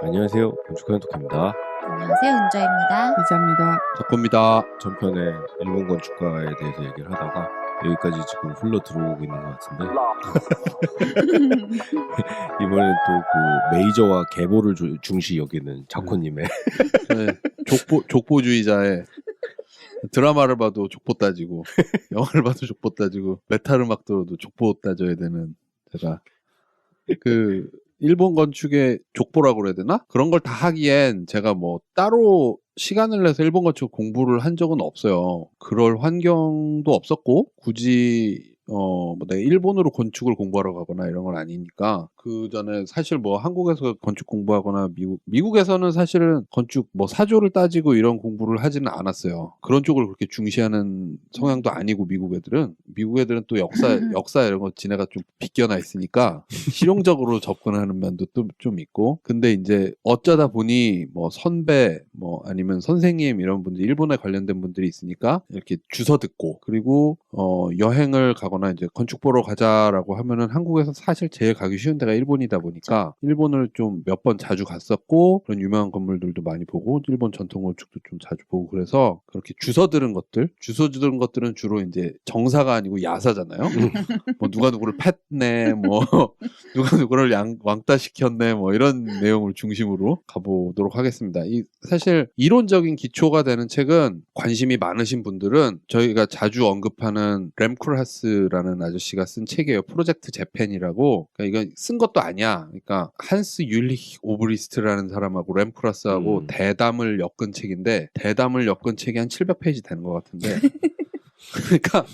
안녕하세요. 건축하는 토끼입니다. 안녕하세요. 은자입니다. 이자입니다. 덕구입니다. 전편에 일본 건축가에 대해서 얘기를 하다가 여기까지 지금 흘러 들어오고 있는 것 같은데 이번엔 또 그 메이저와 계보를 중시 여기는 자코님의 네, 족보주의자의 드라마를 봐도 족보 따지고 영화를 봐도 족보 따지고 메탈 음악 들어도 족보 따져야 되는 제가 그 일본 건축의 족보라고 그래야 되나? 그런 걸 다 하기엔 제가 뭐 따로 시간을 내서 일본 건축 공부를 한 적은 없어요. 그럴 환경도 없었고 굳이 뭐 내가 일본으로 건축을 공부하러 가거나 이런 건 아니니까 그 전에 사실 뭐 한국에서 건축 공부하거나 미국에서는 사실은 건축 뭐 사조를 따지고 이런 공부를 하지는 않았어요. 그런 쪽을 그렇게 중시하는 성향도 아니고 미국 애들은 또 역사 이런 거 지네가 좀 비껴나 있으니까 실용적으로 접근하는 면도 또 좀 있고 근데 이제 어쩌다 보니 뭐 선배 뭐 아니면 선생님 이런 분들 일본에 관련된 분들이 있으니까 이렇게 주워 듣고 그리고 여행을 가거나 이제 건축 보러 가자라고 하면은 한국에서 사실 제일 가기 쉬운 데가 일본이다 보니까 일본을 좀 몇 번 자주 갔었고 그런 유명한 건물들도 많이 보고 일본 전통 건축도 좀 자주 보고 그래서 그렇게 주워 들은 것들은 주로 이제 정사가 아니고 야사잖아요. 뭐 누가 누구를 팼네 뭐 누가 누구를 왕따 시켰네 뭐 이런 내용을 중심으로 가보도록 하겠습니다. 사실 이론적인 기초가 되는 책은 관심이 많으신 분들은 저희가 자주 언급하는 램쿠라스라는 아저씨가 쓴 책이에요. 프로젝트 재팬이라고. 그러니까 이건 쓴 것도 아니야. 그러니까 한스 율리히 오브리스트라는 사람하고 램쿠라스하고 대담을 엮은 책인데 대담을 엮은 책이 한 700페이지 되는 것 같은데 그러니까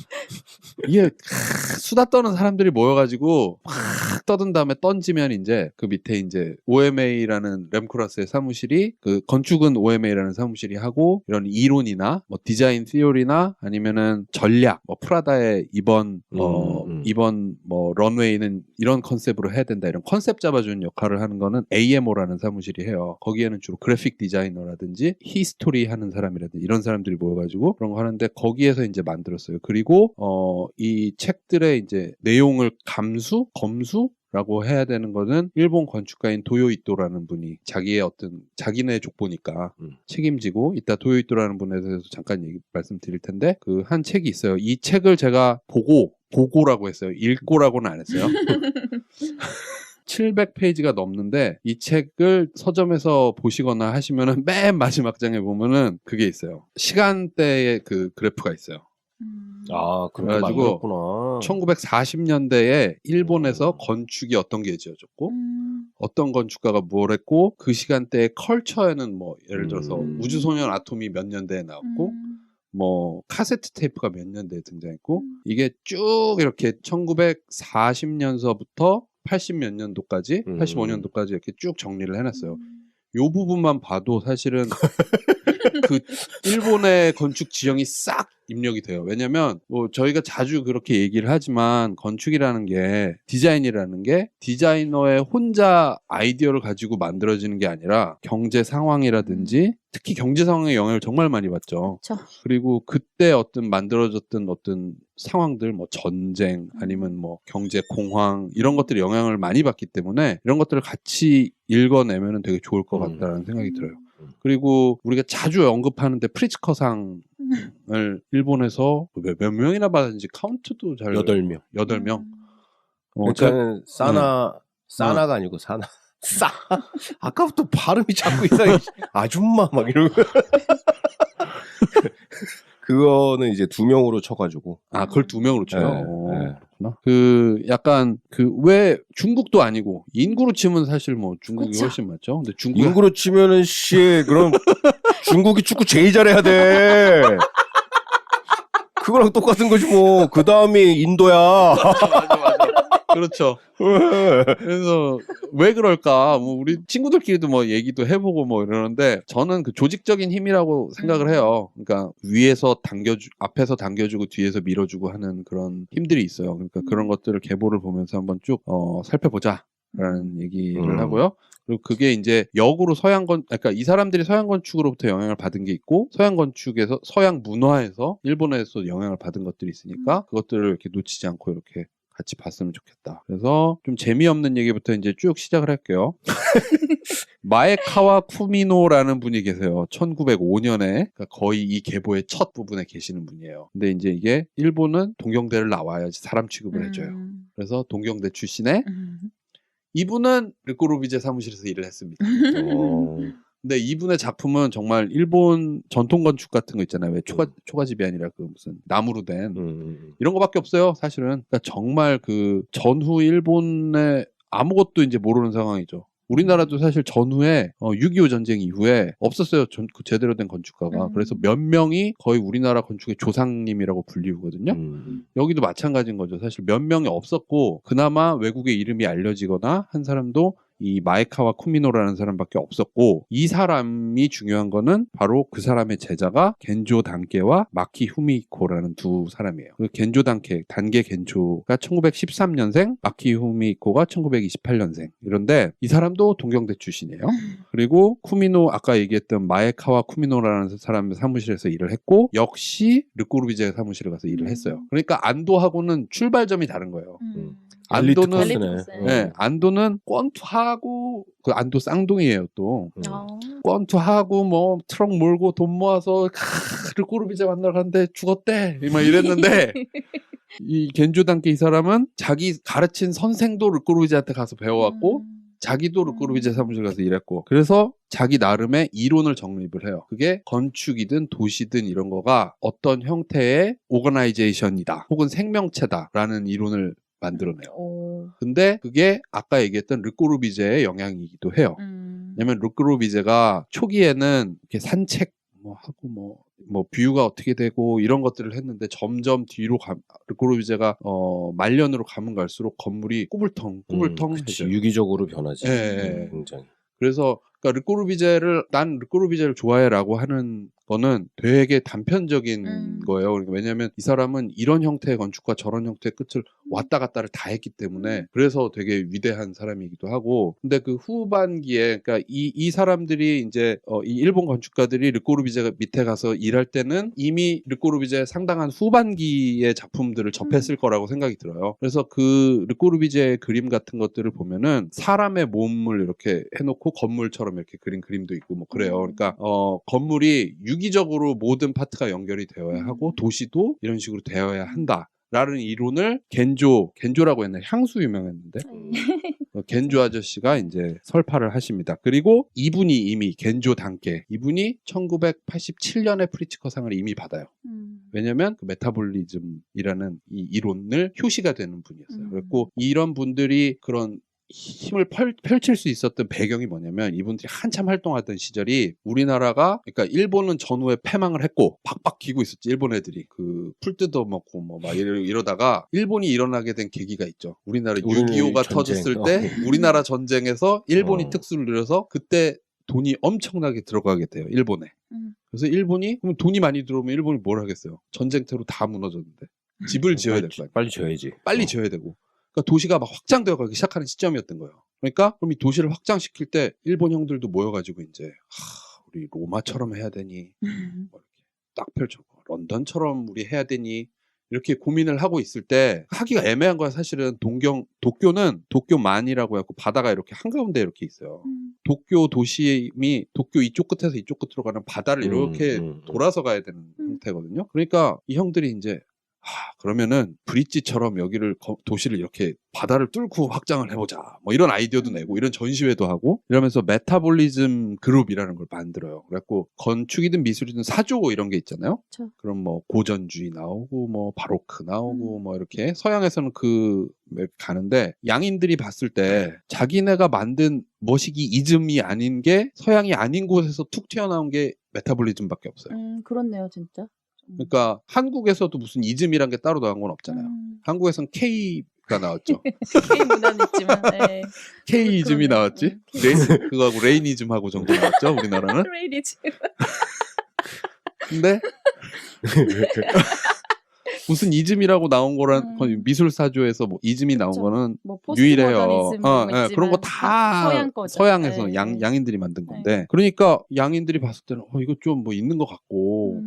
이게 수다 떠는 사람들이 모여가지고 막 떠든 다음에 던지면 이제 그 밑에 이제 OMA라는 램쿠라스의 사무실이 그 건축은 OMA라는 사무실이 하고 이런 이론이나 뭐 디자인 티오리나 아니면은 전략 뭐 프라다의 이번 뭐 런웨이는 이런 컨셉으로 해야 된다 이런 컨셉 잡아주는 역할을 하는 거는 AMO라는 사무실이 해요. 거기에는 주로 그래픽 디자이너라든지 히스토리 하는 사람이라든지 이런 사람들이 모여가지고 그런 거 하는데 거기에서 이제 만들었어요. 그리고 이 책들의 이제 내용을 검수라고 해야 되는 거는 일본 건축가인 도요 이토라는 분이 자기네 족보니까 책임지고 이따 도요 이토라는 분에 대해서 잠깐 말씀드릴 텐데 그 한 책이 있어요. 이 책을 제가 보고라고 했어요. 읽고라고는 안 했어요. 700페이지가 넘는데 이 책을 서점에서 보시거나 하시면은 맨 마지막 장에 보면은 그게 있어요. 시간대의 그 그래프가 있어요. 아, 그렇게 그래가지고 만들었구나. 1940년대에 일본에서 건축이 어떤 게 지어졌고 어떤 건축가가 뭘 했고 그 시간대의 컬처에는 뭐 예를 들어서 우주소년 아톰이 몇 년대에 나왔고 뭐 카세트 테이프가 몇 년대에 등장했고 이게 쭉 이렇게 1940년서부터 80 몇 년도까지 85년도까지 이렇게 쭉 정리를 해놨어요. 요 부분만 봐도 사실은 그 일본의 건축 지형이 싹 입력이 돼요. 왜냐면 뭐 저희가 자주 그렇게 얘기를 하지만 건축이라는 게 디자인이라는 게 디자이너의 혼자 아이디어를 가지고 만들어지는 게 아니라 경제 상황이라든지 특히 경제 상황의 영향을 정말 많이 받죠. 그렇죠. 그리고 그때 만들어졌던 어떤 상황들 뭐 전쟁 아니면 뭐 경제 공황 이런 것들이 영향을 많이 받기 때문에 이런 것들을 같이 읽어내면 되게 좋을 것 같다는 생각이 들어요. 그리고 우리가 자주 언급하는데 프리츠커상을 일본에서 몇 명이나 받았는지 카운트도 잘 8명. 8명. 그러니까 사나가 아니고 아까부터 발음이 자꾸 이상해. 아줌마 막 이러고. 그거는 이제 2명으로 쳐가지고. 아, 그걸 2명으로 쳐요? 네, 네. 그렇구나. 약간, 왜 중국도 아니고, 인구로 치면 사실 뭐 중국이 그쵸. 훨씬 많죠? 근데 인구로 치면은, 그럼 중국이 축구 제일 잘해야 돼. 그거랑 똑같은 거지 뭐. 그 다음이 인도야. 맞아. 그렇죠. 그래서 왜 그럴까? 뭐 우리 친구들끼리도 뭐 얘기도 해보고 뭐 이러는데 저는 그 조직적인 힘이라고 생각을 해요. 그러니까 앞에서 당겨주고 뒤에서 밀어주고 하는 그런 힘들이 있어요. 그러니까 그런 것들을 계보를 보면서 한번 쭉 살펴보자라는 얘기를 하고요. 그리고 그게 이제 역으로 그러니까 이 사람들이 서양 건축으로부터 영향을 받은 게 있고 서양 문화에서 일본에서 영향을 받은 것들이 있으니까 그것들을 이렇게 놓치지 않고 이렇게 같이 봤으면 좋겠다. 그래서 좀 재미없는 얘기부터 이제 쭉 시작을 할게요. 마에카와 쿠미노라는 분이 계세요. 1905년에 그러니까 거의 이 계보의 첫 부분에 계시는 분이에요. 근데 이제 이게 일본은 동경대를 나와야지 사람 취급을 해줘요. 그래서 동경대 출신의 이분은 르꼬르비제 사무실에서 일을 했습니다. 근데 이분의 작품은 정말 일본 전통 건축 같은 거 있잖아요. 왜 초가집이 아니라 그 무슨 나무로 된 이런 거밖에 없어요. 사실은. 그러니까 정말 그 전후 일본의 아무것도 이제 모르는 상황이죠. 우리나라도 사실 전후에 6.25 전쟁 이후에 없었어요. 그 제대로 된 건축가가. 그래서 몇 명이 거의 우리나라 건축의 조상님이라고 불리우거든요. 여기도 마찬가지인 거죠. 사실 몇 명이 없었고 그나마 외국의 이름이 알려지거나 한 사람도 이 마에카와 쿠미노라는 사람밖에 없었고 이 사람이 중요한 거는 바로 그 사람의 제자가 겐조 단케와 마키 후미코라는 두 사람이에요. 그 겐조 단케 겐조가 1913년생, 마키 후미코가 1928년생. 이런데 이 사람도 동경대 출신이에요. 그리고 쿠미노 아까 얘기했던 마에카와 쿠미노라는 사람의 사무실에서 일을 했고 역시 르꼬르비제 사무실에 가서 일을 했어요. 그러니까 안도하고는 출발점이 다른 거예요. 안도는 네, 안도는 권투하고 그 안도 쌍둥이에요 또. 권투하고 뭐 트럭 몰고 돈 모아서 르꼬르비제 만나러 갔는데 죽었대 막 이랬는데 이 겐조단케 이 사람은 자기 가르친 선생도 르꼬르비제한테 가서 배워왔고 자기도 르꼬르비제 사무실 가서 일했고 그래서 자기 나름의 이론을 정립을 해요. 그게 건축이든 도시든 이런 거가 어떤 형태의 오거나이제이션이다 혹은 생명체다라는 이론을 만들어내요. 근데 그게 아까 얘기했던 르꼬르비제의 영향이기도 해요. 왜냐면 르꼬르비제가 초기에는 이렇게 산책 뭐 하고 뭐 뷰가 어떻게 되고 이런 것들을 했는데 점점 뒤로 르꼬르비제가 말년으로 가면 갈수록 건물이 꾸불텅해져요. 유기적으로 변하지. 예. 굉장히. 그래서 그러니까 난 르꼬르비제를 좋아해라고 하는 거는 되게 단편적인 거예요. 그러니까 왜냐하면 이 사람은 이런 형태의 건축과 저런 형태의 끝을 왔다 갔다를 다 했기 때문에 그래서 되게 위대한 사람이기도 하고. 근데 그 후반기에 그러니까 이 사람들이 이제 이 일본 건축가들이 르꼬르비제 밑에 가서 일할 때는 이미 르꼬르비제 상당한 후반기의 작품들을 접했을 거라고 생각이 들어요. 그래서 그 르꼬르비제의 그림 같은 것들을 보면은 사람의 몸을 이렇게 해놓고 건물처럼 이렇게 그린 그림도 있고 뭐 그래요. 그러니까 건물이 유기적으로 모든 파트가 연결이 되어야 하고 도시도 이런 식으로 되어야 한다라는 이론을 겐조라고 옛날에 향수 유명했는데 겐조 아저씨가 이제 설파를 하십니다. 그리고 이분이 이미 겐조 단케 이분이 1987년에 프리츠커상을 이미 받아요. 왜냐면 그 메타볼리즘이라는 이 이론을 효시가 되는 분이었어요. 그랬고 이런 분들이 그런 힘을 펼칠 수 있었던 배경이 뭐냐면 이분들이 한참 활동하던 시절이 우리나라가 그러니까 일본은 전후에 패망을 했고 박박 기고 있었지. 일본 애들이 그 풀 뜯어먹고 뭐 막 이러다가 일본이 일어나게 된 계기가 있죠. 우리나라 6.25가 터졌을 때 우리나라 전쟁에서 일본이 특수를 누려서 그때 돈이 엄청나게 들어가게 돼요. 일본에. 그래서 일본이 그럼 돈이 많이 들어오면 일본이 뭘 하겠어요. 전쟁터로 다 무너졌는데 집을 지어야 될 거 아니에요. 빨리 지어야지. 빨리 지어야 되고. 그러니까 도시가 막 확장되어 가기 시작하는 시점이었던 거예요. 그러니까 그럼 이 도시를 확장시킬 때 일본 형들도 모여가지고 이제 우리 로마처럼 해야 되니 뭐 이렇게 딱 펼쳐 런던처럼 우리 해야 되니 이렇게 고민을 하고 있을 때 하기가 애매한 거야. 사실은 도쿄는 도쿄만이라고 해갖고 바다가 이렇게 한가운데 이렇게 있어요. 도쿄 도심이 도쿄 이쪽 끝에서 이쪽 끝으로 가는 바다를 이렇게 돌아서 가야 되는 형태거든요. 그러니까 이 형들이 이제 그러면은 브릿지처럼 여기를 도시를 이렇게 바다를 뚫고 확장을 해보자 뭐 이런 아이디어도 내고 이런 전시회도 하고 이러면서 메타볼리즘 그룹이라는 걸 만들어요. 그래갖고 건축이든 미술이든 사조 이런 게 있잖아요. 그쵸. 그럼 뭐 고전주의 나오고 뭐 바로크 나오고 뭐 이렇게 서양에서는 그 가는데 양인들이 봤을 때 자기네가 만든 머시기 이즘이 아닌 게 서양이 아닌 곳에서 툭 튀어나온 게 메타볼리즘밖에 없어요. 그렇네요, 진짜. 그러니까 한국에서도 무슨 이즘이란 게 따로 나온 건 없잖아요. 한국에선 K가 나왔죠. K 문화는 있지만, 네. K이즘이 나왔지. 그거하고 레이니즘하고 정도 나왔죠. 우리나라는. 레이니즘. 근데 무슨 이즘이라고 나온 거란 미술사조에서 뭐 이즘이 나온 거는 뭐 유일해요. 네, 그런 거 다 서양에서 네. 양인들이 만든 건데. 그러니까 양인들이 봤을 때는 이거 좀 뭐 있는 것 같고.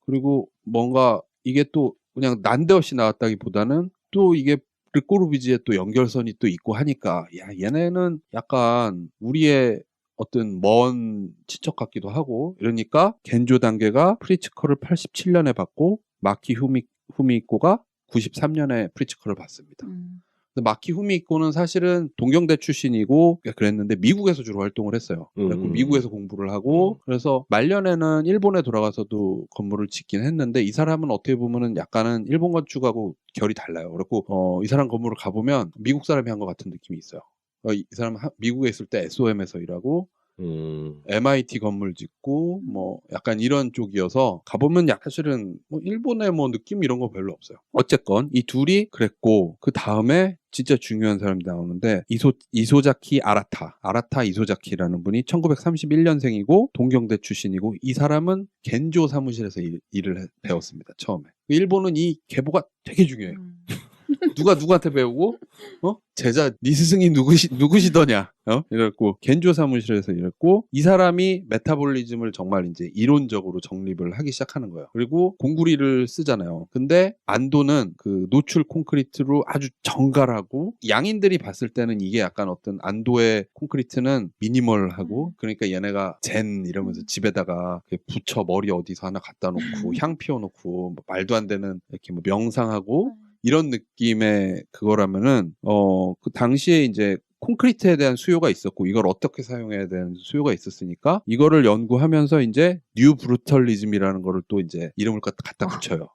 그리고 뭔가 이게 또 그냥 난데없이 나왔다기보다는 또 이게 르꼬르비지에 또 연결선이 또 있고 하니까 야 얘네는 약간 우리의 어떤 먼 친척 같기도 하고 이러니까 겐조 단계가 프리츠커를 87년에 받고 마키 후미코가 93년에 프리츠커를 받습니다. 마키 후미코는 사실은 동경대 출신이고 그랬는데 미국에서 주로 활동을 했어요. 그래서 미국에서 공부를 하고 그래서 말년에는 일본에 돌아가서도 건물을 짓긴 했는데 이 사람은 어떻게 보면은 약간은 일본 건축하고 결이 달라요. 그래고 이 사람 건물을 가보면 미국 사람이 한 것 같은 느낌이 있어요. 이 사람은 미국에 있을 때 SOM에서 일하고 MIT 건물 짓고 뭐 약간 이런 쪽이어서 가보면 약간 사실은 뭐 일본의 뭐 느낌 이런 거 별로 없어요. 어쨌건 이 둘이 그랬고 그 다음에 진짜 중요한 사람이 나오는데 이소자키 아라타 이소자키라는 분이 1931년생이고 동경대 출신이고 이 사람은 겐조 사무실에서 일을 배웠습니다. 처음에. 일본은 이 계보가 되게 중요해요. 누가 누구한테 배우고 제자 네 스승이 누구시더냐 이랬고 겐조 사무실에서 일했고 이 사람이 메타볼리즘을 정말 이제 이론적으로 정립을 하기 시작하는 거예요. 그리고 공구리를 쓰잖아요. 근데 안도는 그 노출 콘크리트로 아주 정갈하고 양인들이 봤을 때는 이게 약간 어떤 안도의 콘크리트는 미니멀하고 그러니까 얘네가 젠 이러면서 집에다가 붙여 머리 어디서 하나 갖다 놓고 향 피워놓고 뭐 말도 안 되는 이렇게 뭐 명상하고 이런 느낌의 그거라면은 그 당시에 이제 콘크리트에 대한 수요가 있었고 이걸 어떻게 사용해야 되는 수요가 있었으니까 이거를 연구하면서 이제 뉴 브루털리즘이라는 거를 또 이제 이름을 갖다 붙여요.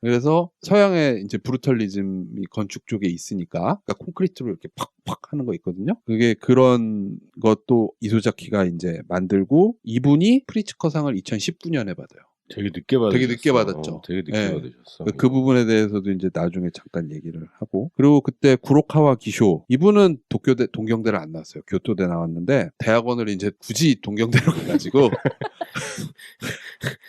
그래서 서양의 이제 브루털리즘이 건축 쪽에 있으니까 그러니까 콘크리트로 이렇게 팍팍 하는 거 있거든요. 그게 그런 것도 이소자키가 이제 만들고 이분이 프리츠커상을 2019년에 받아요. 되게 늦게 받으셨어. 되게 늦게 받았죠. 되게 늦게 네. 받으셨어. 그 부분에 대해서도 이제 나중에 잠깐 얘기를 하고 그리고 그때 구로카와 기쇼 이분은 동경대를 안 나왔어요. 교토대 나왔는데 대학원을 이제 굳이 동경대로 가가지고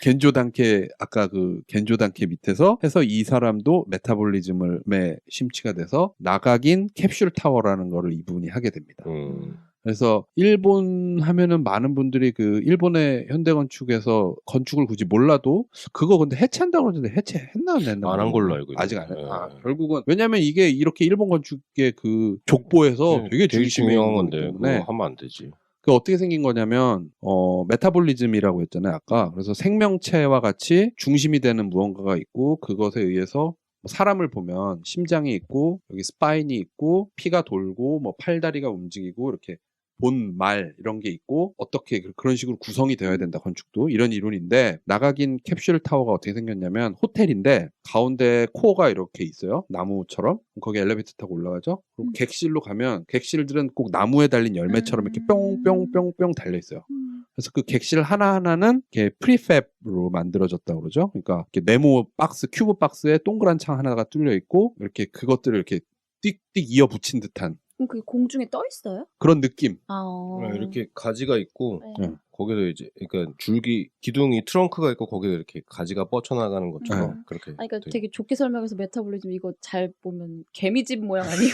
겐조단케 아까 그 겐조단케 밑에서 해서 이 사람도 메타볼리즘에 심취가 돼서 나가긴 캡슐 타워라는 거를 이분이 하게 됩니다. 그래서 일본 하면은 많은 분들이 그 일본의 현대 건축에서 건축을 굳이 몰라도 그거 근데 해체한다고 그러는데 해체했나 안 했나 안 한 걸로 알고 있는데. 아직 안 했다. 결국은 왜냐면 이게 이렇게 일본 건축의 그 족보에서 되게 중심에 중요한 있는 거기 건데 때문에 그거 하면 안 되지. 그 어떻게 생긴 거냐면 메타볼리즘이라고 했잖아요 아까. 그래서 생명체와 같이 중심이 되는 무언가가 있고 그것에 의해서 사람을 보면 심장이 있고 여기 스파인이 있고 피가 돌고 뭐 팔다리가 움직이고 이렇게 본, 말 이런 게 있고 어떻게 그런 식으로 구성이 되어야 된다 건축도 이런 이론인데 나가긴 캡슐 타워가 어떻게 생겼냐면 호텔인데 가운데 코어가 이렇게 있어요 나무처럼 거기 엘리베이터 타고 올라가죠 그리고 객실로 가면 객실들은 꼭 나무에 달린 열매처럼 이렇게 뿅뿅뿅뿅 달려 있어요 그래서 그 객실 하나하나는 이렇게 프리팹으로 만들어졌다고 그러죠 그러니까 이렇게 네모 박스 큐브 박스에 동그란 창 하나가 뚫려 있고 이렇게 그것들을 이렇게 띡띡 이어 붙인 듯한 그럼 그게 공중에 떠 있어요? 그런 느낌. 이렇게 가지가 있고 네. 거기서 이제 그러니까 기둥이 트렁크가 있고 거기서 이렇게 가지가 뻗쳐나가는 것처럼 그렇게. 그러니까 되게 좋게 설명해서 메타볼리즘 이거 잘 보면 개미집 모양 아니에요?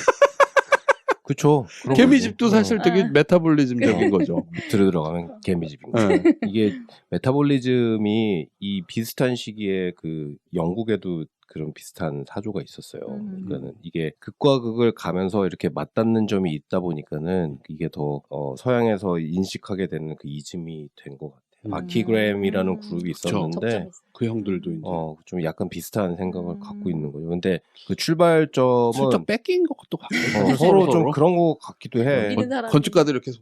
그쵸. 개미집도 사실 되게 메타볼리즘적인 거죠. 밑으로 들어가면 개미집인 거죠. 이게 메타볼리즘이 이 비슷한 시기에 그 영국에도 그런 비슷한 사조가 있었어요. 그러니까는 이게 극과 극을 가면서 이렇게 맞닿는 점이 있다 보니까는 이게 더 서양에서 인식하게 되는 그 이즘이 된 것 같아요. 아키그램이라는 그룹이 있었는데 그 형들도 이제 좀 약간 비슷한 생각을 갖고 있는 거죠. 근데 그 출발점은 슬쩍 뺏긴 것도 같고 서로 좀 그런 거 같기도 해. 건축가들 이렇게 해서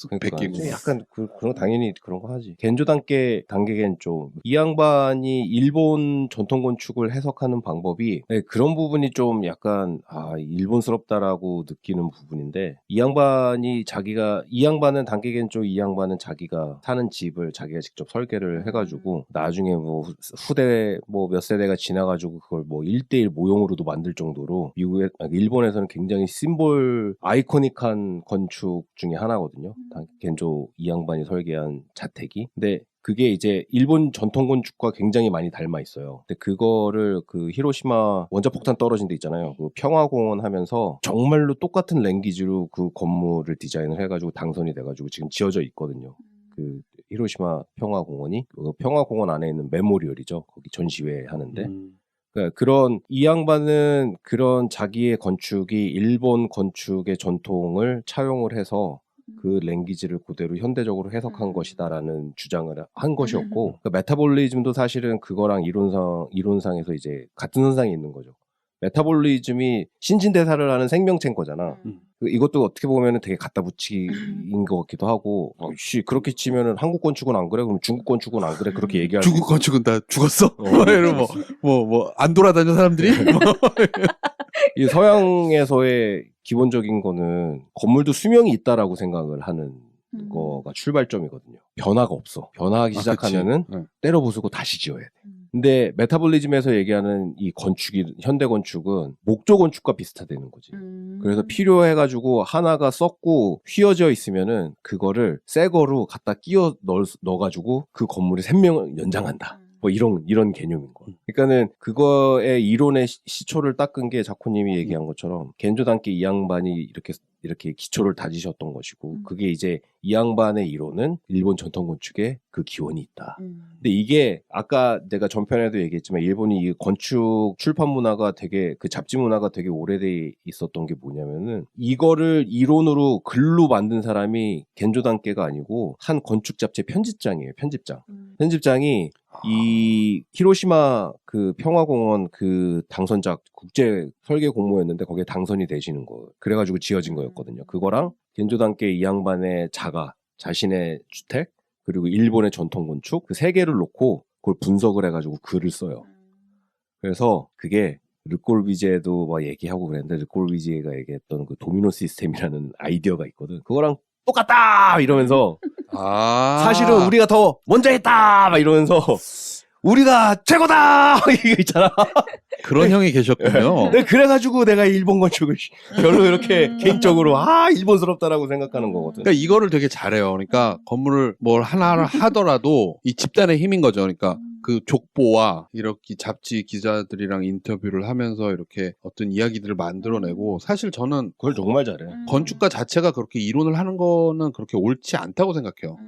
그러니까 베끼고 약간 그런 당연히 그런 거 하지. 겐조 단계겐조 이 양반이 일본 전통 건축을 해석하는 방법이 그런 부분이 좀 약간 일본스럽다라고 느끼는 부분인데 이 양반은 단계겐조 이 양반은 자기가 사는 집을 자기가 직접 설계를 해가지고 나중에 뭐 후대 뭐 몇 세대가 지나가지고 그걸 뭐 1:1 모형으로도 만들 정도로 일본에서는 굉장히 심볼 아이코닉한 건축 중에 하나거든요. 겐조 이 양반이 설계한 자택이. 근데 그게 이제 일본 전통 건축과 굉장히 많이 닮아 있어요. 근데 그거를 그 히로시마 원자폭탄 떨어진 데 있잖아요. 그 평화공원 하면서 정말로 똑같은 랭귀지로 그 건물을 디자인을 해가지고 당선이 돼가지고 지금 지어져 있거든요. 그 히로시마 평화공원이 그 평화공원 안에 있는 메모리얼이죠. 거기 전시회 하는데 그러니까 그런 이 양반은 그런 자기의 건축이 일본 건축의 전통을 차용을 해서 그 랭귀지를 그대로 현대적으로 해석한 것이다라는 주장을 한 것이었고 그러니까 메타볼리즘도 사실은 그거랑 이론상에서 이제 같은 선상에 있는 거죠. 메타볼리즘이 신진대사를 하는 생명체인 거잖아. 이것도 어떻게 보면은 되게 갖다 붙이인 것 같기도 하고, 씨 그렇게 치면은 한국 건축은 안 그래? 그럼 중국 건축은 안 그래? 그렇게 얘기할 수 중국 있어. 건축은 다 죽었어. 어. 이런 뭐 안 돌아다녀 사람들이. 이 서양에서의 기본적인 거는 건물도 수명이 있다라고 생각을 하는 거가 출발점이거든요. 변화가 없어. 변화하기 시작하면은 네. 때려 부수고 다시 지어야 돼. 근데 메타볼리즘에서 얘기하는 이 건축이 현대 건축은 목조 건축과 비슷하다는 거지. 그래서 필요해가지고 하나가 썩고 휘어져 있으면은 그거를 새 거로 갖다 끼워 넣어가지고 그 건물의 생명을 연장한다. 뭐 이런 개념인 거. 그러니까는 그거의 이론의 시초를 닦은 게 자코님이 얘기한 것처럼 겐조단께 이 양반이 이렇게 기초를 다지셨던 것이고 그게 이제 이 양반의 이론은 일본 전통 건축에 그 기원이 있다. 근데 이게 아까 내가 전편에도 얘기했지만 일본이 이 건축 출판 문화가 되게 그 잡지 문화가 되게 오래돼 있었던 게 뭐냐면은 이거를 이론으로 글로 만든 사람이 겐조단께가 아니고 한 건축 잡지 편집장이에요. 편집장이 이 히로시마 그 평화공원 그 당선작 국제 설계 공모였는데 거기에 당선이 되시는 거 그래가지고 지어진 거였거든요. 그거랑 겐조단께 이 양반의 자신의 주택 그리고 일본의 전통 건축 그 세 개를 놓고 그걸 분석을 해가지고 글을 써요. 그래서 그게 르꼴비제도 막 얘기하고 그랬는데 르꼴비제가 얘기했던 그 도미노 시스템이라는 아이디어가 있거든. 그거랑 똑같다 이러면서 사실은 우리가 더 먼저 했다 막 이러면서 우리가 최고다 이거 있잖아. 그런 형이 계셨군요. 네, 그래가지고 내가 일본 건축을 별로 이렇게 개인적으로 일본스럽다라고 생각하는 거거든. 그러니까 이거를 되게 잘해요. 그러니까 건물을 뭘 하나를 하더라도 이 집단의 힘인 거죠. 그러니까 그 족보와 이렇게 잡지 기자들이랑 인터뷰를 하면서 이렇게 어떤 이야기들을 만들어내고 사실 저는 그걸 정말 잘해. 건축가 자체가 그렇게 이론을 하는 거는 그렇게 옳지 않다고 생각해요.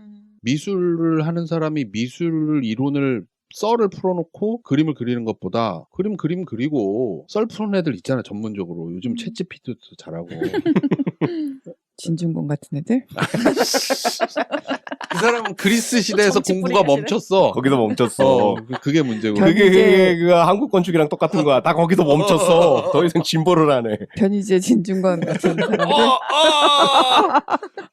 미술을 하는 사람이 미술 이론을 썰을 풀어놓고 그림을 그리는 것보다 그림 그리고 썰 푸는 애들 있잖아요. 전문적으로 요즘 챗GPT도 잘하고 진중권 같은 애들? 그 사람은 그리스 시대에서 정치 공부가 뿌리게 멈췄어. 거기서 멈췄어. 그게 문제고. 그게 한국 건축이랑 똑같은 거야. 다 거기서 멈췄어. 더 이상 진보를 안 해. 변희재 진중권 같은 사람들?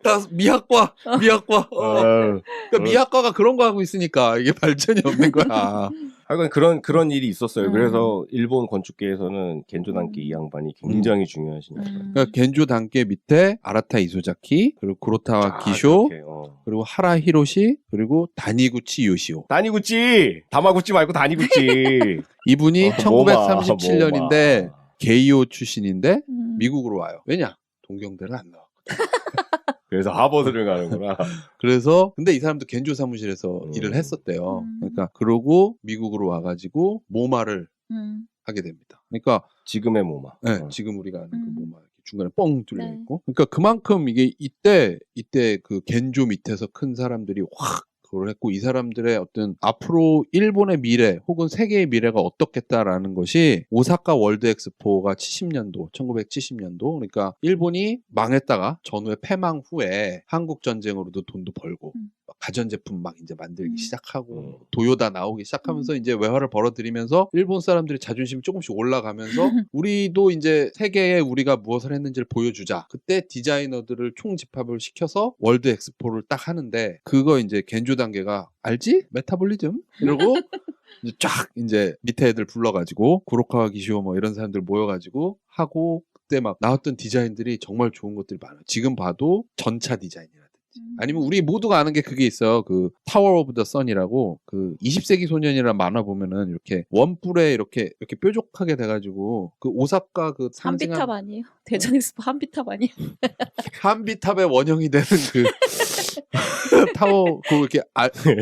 나 미학과. 아유. 그러니까 미학과가 그런 거 하고 있으니까 이게 발전이 없는 거야. 하여간 그런 일이 있었어요. 그래서 일본 건축계에서는 겐조단께 이 양반이 굉장히 중요하신 역할을. 그러니까 겐조 단계 밑에 아라타 이소자키, 그리고 구로타와 기쇼, 그렇게, 그리고 하라 히로시, 그리고 다니구치 요시오. 다니구치! 다마구치 말고 다니구치. 이분이 모마. 1937년인데 게이오 출신인데 미국으로 와요. 왜냐? 동경대를 안 나왔거든. 그래서 하버드를 가는구나. 그래서 근데 이 사람도 겐조 사무실에서 일을 했었대요. 그러니까 그러고 미국으로 와가지고 모마를 하게 됩니다. 그러니까 지금의 모마. 네, 지금 우리가 아는 그 모마 이렇게 중간에 뻥 뚫려 있고. 그러니까 그만큼 이게 이때 그 겐조 밑에서 큰 사람들이 확 그걸 했고 이 사람들의 어떤 앞으로 일본의 미래 혹은 세계의 미래가 어떻겠다라는 것이 오사카 월드 엑스포가 1970년도 그러니까 일본이 망했다가 전후에 패망 후에 한국 전쟁으로도 돈도 벌고 가전제품 막 이제 만들기 시작하고 도요다 나오기 시작하면서 이제 외화를 벌어들이면서 일본 사람들이 자존심이 조금씩 올라가면서 우리도 이제 세계에 우리가 무엇을 했는지를 보여주자. 그때 디자이너들을 총집합을 시켜서 월드 엑스포를 딱 하는데 그거 이제 겐조 단계가 알지? 메타볼리즘? 이러고 이제 쫙 이제 밑에 애들 불러가지고 구로카와 기시오 뭐 이런 사람들 모여가지고 하고 그때 막 나왔던 디자인들이 정말 좋은 것들이 많아요. 지금 봐도 전차 디자인이라든지 아니면 우리 모두가 아는 게 그게 있어요. 그 타워 오브 더 선이라고 그 20세기 소년이라는 만화 보면은 이렇게 원뿔에 이렇게 뾰족하게 돼가지고 그 오사카 그 한비탑 아니에요? 대전 엑스포 한비탑 아니에요? 한비탑의 원형이 되는 그 타워 그 이렇게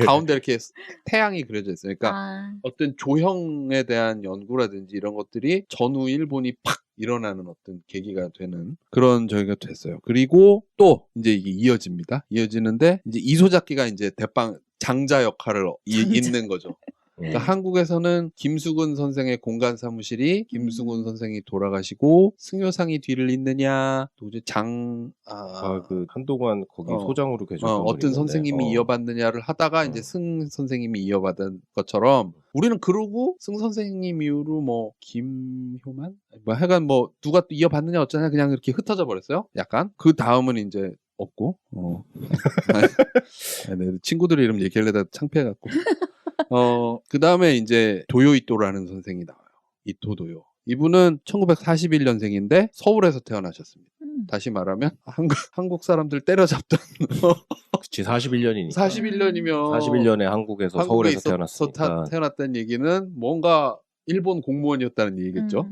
가운데 이렇게 태양이 그려져 있어요. 그러니까 어떤 조형에 대한 연구라든지 이런 것들이 전후 일본이 팍 일어나는 어떤 계기가 되는 그런 저희가 됐어요. 그리고 또 이제 이게 이어집니다. 이어지는데 이제 이소자키가 이제 대빵 장자 역할을 잇는 거죠. 그러니까 한국에서는 김수근 선생의 공간 사무실이 김수근 선생이 돌아가시고 승효상이 뒤를 잇느냐, 또 이제 그 한동안 거기 소장으로 계셨던 어떤 분이 있는데, 선생님이 이어받느냐를 하다가 이제 승 선생님이 이어받은 것처럼 우리는 그러고 승 선생님 이후로 뭐 김효만 뭐 하여간 뭐 누가 또 이어받느냐 어쩌냐 그냥 이렇게 흩어져 버렸어요. 약간 그 다음은 이제 없고 네, 친구들 이름 얘기하려다 창피해갖고 그 다음에 이제 도요이토라는 선생이 나와요. 이토도요. 이분은 1941년생인데 서울에서 태어나셨습니다. 다시 말하면 한국 사람들 때려잡던 그치 41년이니까 41년이면 41년에 한국에서 서울에서 태어났으니까 태어났다는 얘기는 뭔가 일본 공무원이었다는 얘기겠죠.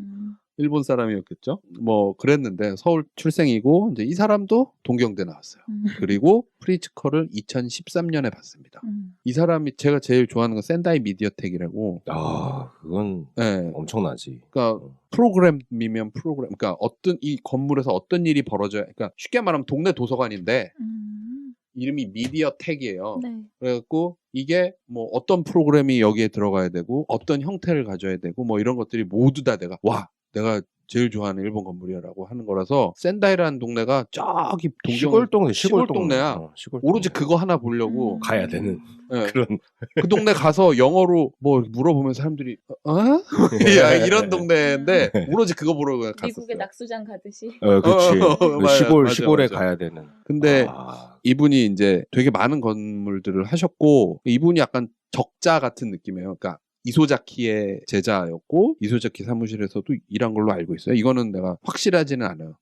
일본 사람이었겠죠. 뭐 그랬는데 서울 출생이고 이제 이 사람도 동경대 나왔어요. 그리고 프리츠커를 2013년에 봤습니다. 이 사람이 제가 제일 좋아하는 건 센다이 미디어텍이라고. 그건 네. 엄청나지. 그러니까 프로그램이면 프로그램. 그러니까 어떤 이 건물에서 어떤 일이 벌어져요. 그러니까 쉽게 말하면 동네 도서관인데 이름이 미디어텍이에요. 네. 그래갖고 이게 뭐 어떤 프로그램이 여기에 들어가야 되고 어떤 형태를 가져야 되고 뭐 이런 것들이 모두 다 내가 제일 좋아하는 일본 건물이야라고 하는 거라서 센다이라는 동네가 저기 시골 동네야. 오로지 그거 하나 보려고 가야 되는 그런 그 동네 가서 영어로 뭐 물어보면 사람들이 야, 이런 동네인데 오로지 그거 보러 갔었어요. 미국의 낙수장 가듯이. 그렇지. 시골에 맞아. 가야 되는. 근데 이분이 이제 되게 많은 건물들을 하셨고 이분이 약간 적자 같은 느낌이에요. 그러니까 이소자키의 제자였고 이소자키 사무실에서도 일한 걸로 알고 있어요. 이거는 내가 확실하지는 않아요.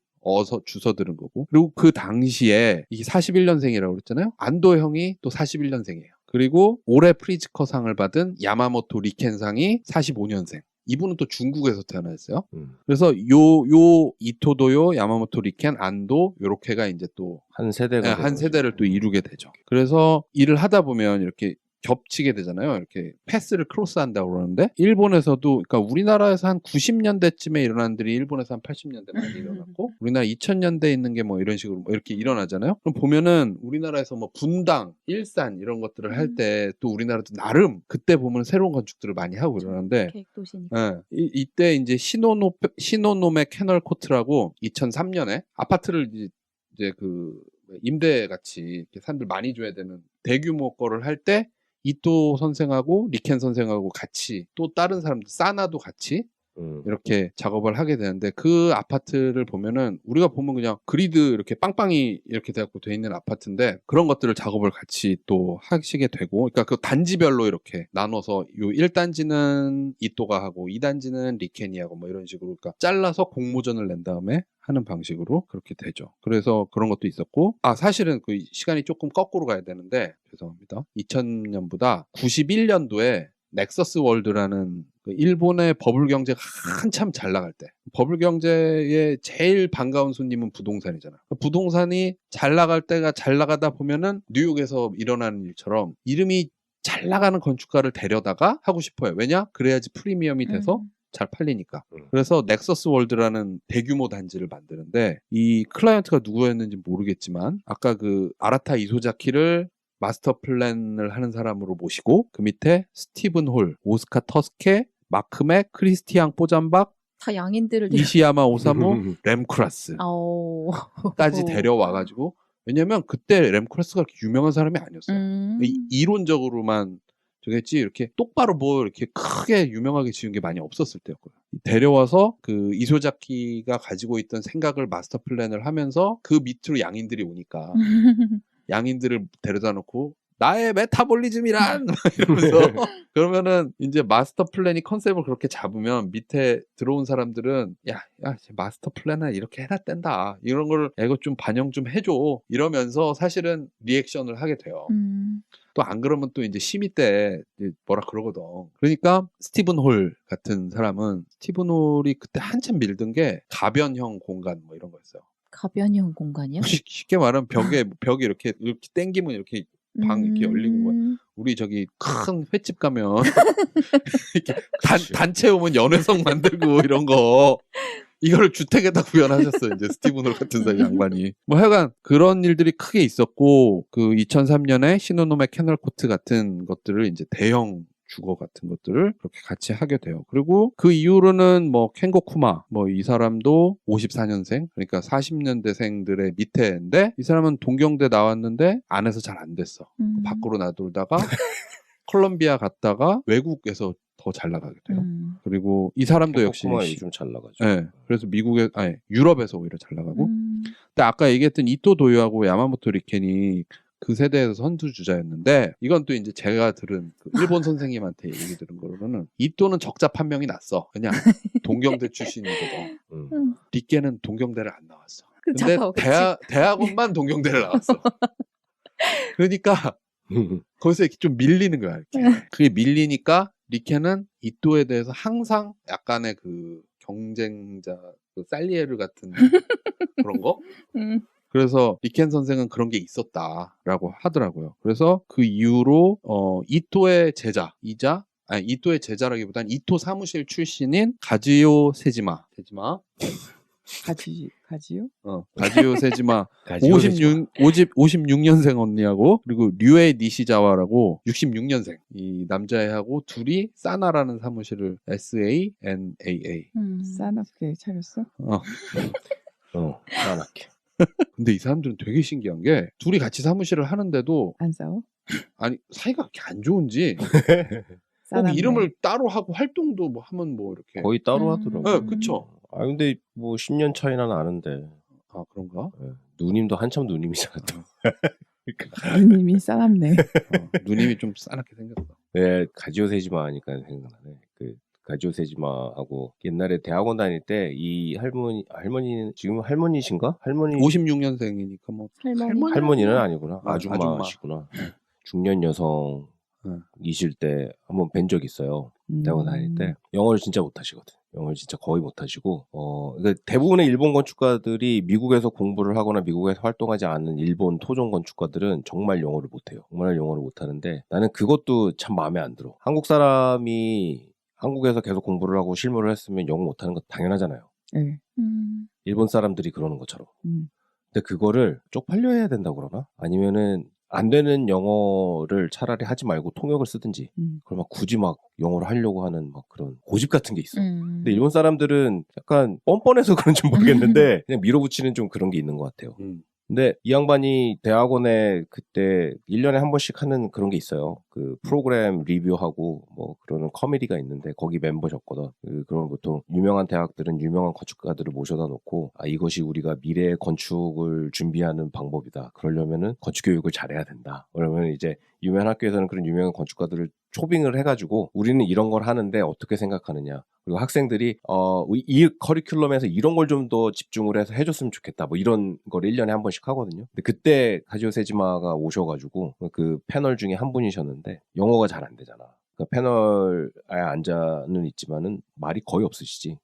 주워 들은 거고. 그리고 그 당시에 이게 41년생이라고 그랬잖아요. 안도 형이 또 41년생이에요. 그리고 올해 프리츠커상을 받은 야마모토 리켄상이 45년생. 이분은 또 중국에서 태어났어요. 그래서 요 이토도요, 야마모토 리켄, 안도 요렇게가 이제 또 한 세대를 또 이루게 되죠. 그래서 일을 하다 보면 이렇게 겹치게 되잖아요. 이렇게 패스를 크로스한다고 그러는데 일본에서도 그러니까 우리나라에서 한 90년대쯤에 일어난 들이 일본에서 한 80년대 많이 일어났고 우리나라 2000년대에 있는 게 뭐 이런 식으로 뭐 이렇게 일어나잖아요. 그럼 보면은 우리나라에서 뭐 분당, 일산 이런 것들을 할 때 또 우리나라도 나름 그때 보면 새로운 건축들을 많이 하고 이러는데 계획도시니까. 이때 이제 시노노메 캐널 코트라고 2003년에 아파트를 이제 그 임대 같이 이렇게 사람들 많이 줘야 되는 대규모 거를 할 때 이토 선생하고 리켄 선생하고 같이 또 다른 사람들 사나도 같이 이렇게 작업을 하게 되는데 그 아파트를 보면은 우리가 보면 그냥 그리드 이렇게 빵빵이 이렇게 돼갖고 돼 있는 아파트인데 그런 것들을 작업을 같이 또 하시게 되고 그러니까 그 단지별로 이렇게 나눠서 요 1단지는 이토가 하고 2단지는 리켄이 하고 뭐 이런 식으로 그러니까 잘라서 공모전을 낸 다음에 하는 방식으로 그렇게 되죠. 그래서 그런 것도 있었고 사실은 그 시간이 조금 거꾸로 가야 되는데 죄송합니다. 2000년보다 91년도에 넥서스 월드라는 그 일본의 버블 경제가 한참 잘 나갈 때 버블 경제의 제일 반가운 손님은 부동산이잖아. 부동산이 잘 나갈 때가 잘 나가다 보면은 뉴욕에서 일어나는 일처럼 이름이 잘 나가는 건축가를 데려다가 하고 싶어요. 왜냐? 그래야지 프리미엄이 돼서 잘 팔리니까. 그래서 넥서스 월드라는 대규모 단지를 만드는데 이 클라이언트가 누구였는지 모르겠지만 아까 그 아라타 이소자키를 마스터 플랜을 하는 사람으로 모시고 그 밑에 스티븐 홀, 오스카 터스케, 마크 맥, 크리스티앙 뽀잠박, 다 양인들을 이시야마 오사무, 램크라스까지 데려와가지고 왜냐면 그때 램크라스가 그렇게 유명한 사람이 아니었어요. 이론적으로만 저겠지 이렇게 똑바로 뭐 이렇게 크게 유명하게 지은 게 많이 없었을 때였고요. 데려와서 그 이소자키가 가지고 있던 생각을 마스터 플랜을 하면서 그 밑으로 양인들이 오니까 양인들을 데려다 놓고 나의 메타볼리즘이란 이러면서 그러면은 이제 마스터 플랜이 컨셉을 그렇게 잡으면 밑에 들어온 사람들은 야 마스터 플랜은 이렇게 해놨댄다 이런 걸 이거 좀 반영 좀 해줘 이러면서 사실은 리액션을 하게 돼요. 또 안 그러면 또 이제 심의 때 뭐라 그러거든. 그러니까 스티븐 홀 같은 사람은 스티븐 홀이 그때 한참 밀던 게 가변형 공간 뭐 이런 거였어요. 가변형 공간이요? 쉽게 말하면 벽이 이렇게 당기면 이렇게 방 이렇게 열리고 우리 저기 큰 횟집 가면 이렇게 단체 오면 연회성 만들고 이런 거 이거를 주택에다 구현하셨어요. 이제 스티븐 홀 같은 사람 양반이. 뭐 하여간 그런 일들이 크게 있었고 그 2003년에 시노노메 캐널 코트 같은 것들을 이제 대형 주거 같은 것들을 그렇게 같이 하게 돼요. 그리고 그 이후로는 뭐 켄고 쿠마 뭐 이 사람도 54년생 그러니까 40년대생들의 밑에인데 이 사람은 동경대 나왔는데 안에서 잘 안 됐어. 밖으로 나돌다가 콜롬비아 갔다가 외국에서 더 잘 나가게 돼요. 그리고 이 사람도 역시 코코마 요즘 잘 나가죠. 네, 그래서 유럽에서 오히려 잘 나가고. 근데 아까 얘기했던 이토 도요하고 야마모토 리켄이 그 세대에서 선두 주자였는데 이건 또 이제 제가 들은 그 일본 선생님한테 얘기 들은 거로는 이토는 적자 판명이 났어. 그냥 동경대 출신이거든. 리켄은 동경대를 안 나왔어. 근데 대학원만 동경대를 나왔어. 그러니까 거기서 이렇게 좀 밀리는 거야. 이렇게. 그게 밀리니까 리켄은 이토에 대해서 항상 약간의 그 경쟁자, 그 살리에르 같은 그런 거? 그래서 리켄 선생은 그런 게 있었다라고 하더라고요. 그래서 그 이후로 이토의 제자이자 이토의 제자라기보단 이토 사무실 출신인 가지요 세지마 가지요? 가지요 세지마 56년생 언니하고 그리고 류에 니시자와라고 66년생 이 남자애하고 둘이 사나라는 사무실을 SANAA 싸납게 차렸어? 싸납게. 근데 이 사람들은 되게 신기한 게 둘이 같이 사무실을 하는데도 안 싸워? 아니 사이가 그렇게 안 좋은지 꼭 싸납네. 이름을 따로 하고 활동도 뭐 하면 뭐 이렇게 거의 따로 하더라고요. 네, 그쵸. 근데 뭐 10년 차이나 나는데. 아 그런가? 네. 누님도 한참 누님이잖아 또. 누님이 싸납네. 누님이 좀 싸납게 생겼어. 네, 가지오 세지마 하니까 생각나네. 그 가지오 세지마하고 옛날에 대학원 다닐 때 이 할머니는 지금 할머니신가? 할머니 56년생이니까 뭐 할머니는 아니구나. 아줌마. 아줌마시구나. 중년 여성이실 때 한번 뵌 적 있어요. 대학원 다닐 때 영어를 진짜 못하시거든. 영어를 진짜 거의 못하시고 그러니까 대부분의 일본 건축가들이 미국에서 공부를 하거나 미국에서 활동하지 않는 일본 토종 건축가들은 정말 영어를 못해요. 정말 영어를 못하는데 나는 그것도 참 마음에 안 들어. 한국 사람이 한국에서 계속 공부를 하고 실무를 했으면 영어 못하는 건 당연하잖아요. 네. 일본 사람들이 그러는 것처럼. 근데 그거를 쪽팔려 해야 된다고 그러나? 아니면은 안 되는 영어를 차라리 하지 말고 통역을 쓰든지 그러면 굳이 막 영어를 하려고 하는 막 그런 고집 같은 게 있어. 근데 일본 사람들은 약간 뻔뻔해서 그런지 모르겠는데 그냥 밀어붙이는 좀 그런 게 있는 것 같아요. 근데 이 양반이 대학원에 그때 1년에 한 번씩 하는 그런 게 있어요. 그 프로그램 리뷰하고 뭐 그러는 커미디가 있는데 거기 멤버셨거든. 그러면 보통 유명한 대학들은 유명한 건축가들을 모셔다 놓고 이것이 우리가 미래의 건축을 준비하는 방법이다. 그러려면은 건축 교육을 잘해야 된다. 그러면 이제 유명한 학교에서는 그런 유명한 건축가들을 초빙을 해가지고 우리는 이런 걸 하는데 어떻게 생각하느냐. 그리고 학생들이 이 커리큘럼에서 이런 걸 좀 더 집중을 해서 해줬으면 좋겠다. 뭐 이런 걸 1년에 한 번씩 하거든요. 근데 그때 가지오 세지마가 오셔가지고 그 패널 중에 한 분이셨는데 영어가 잘 안 되잖아. 그러니까 패널에 앉아는 있지만은 말이 거의 없으시지.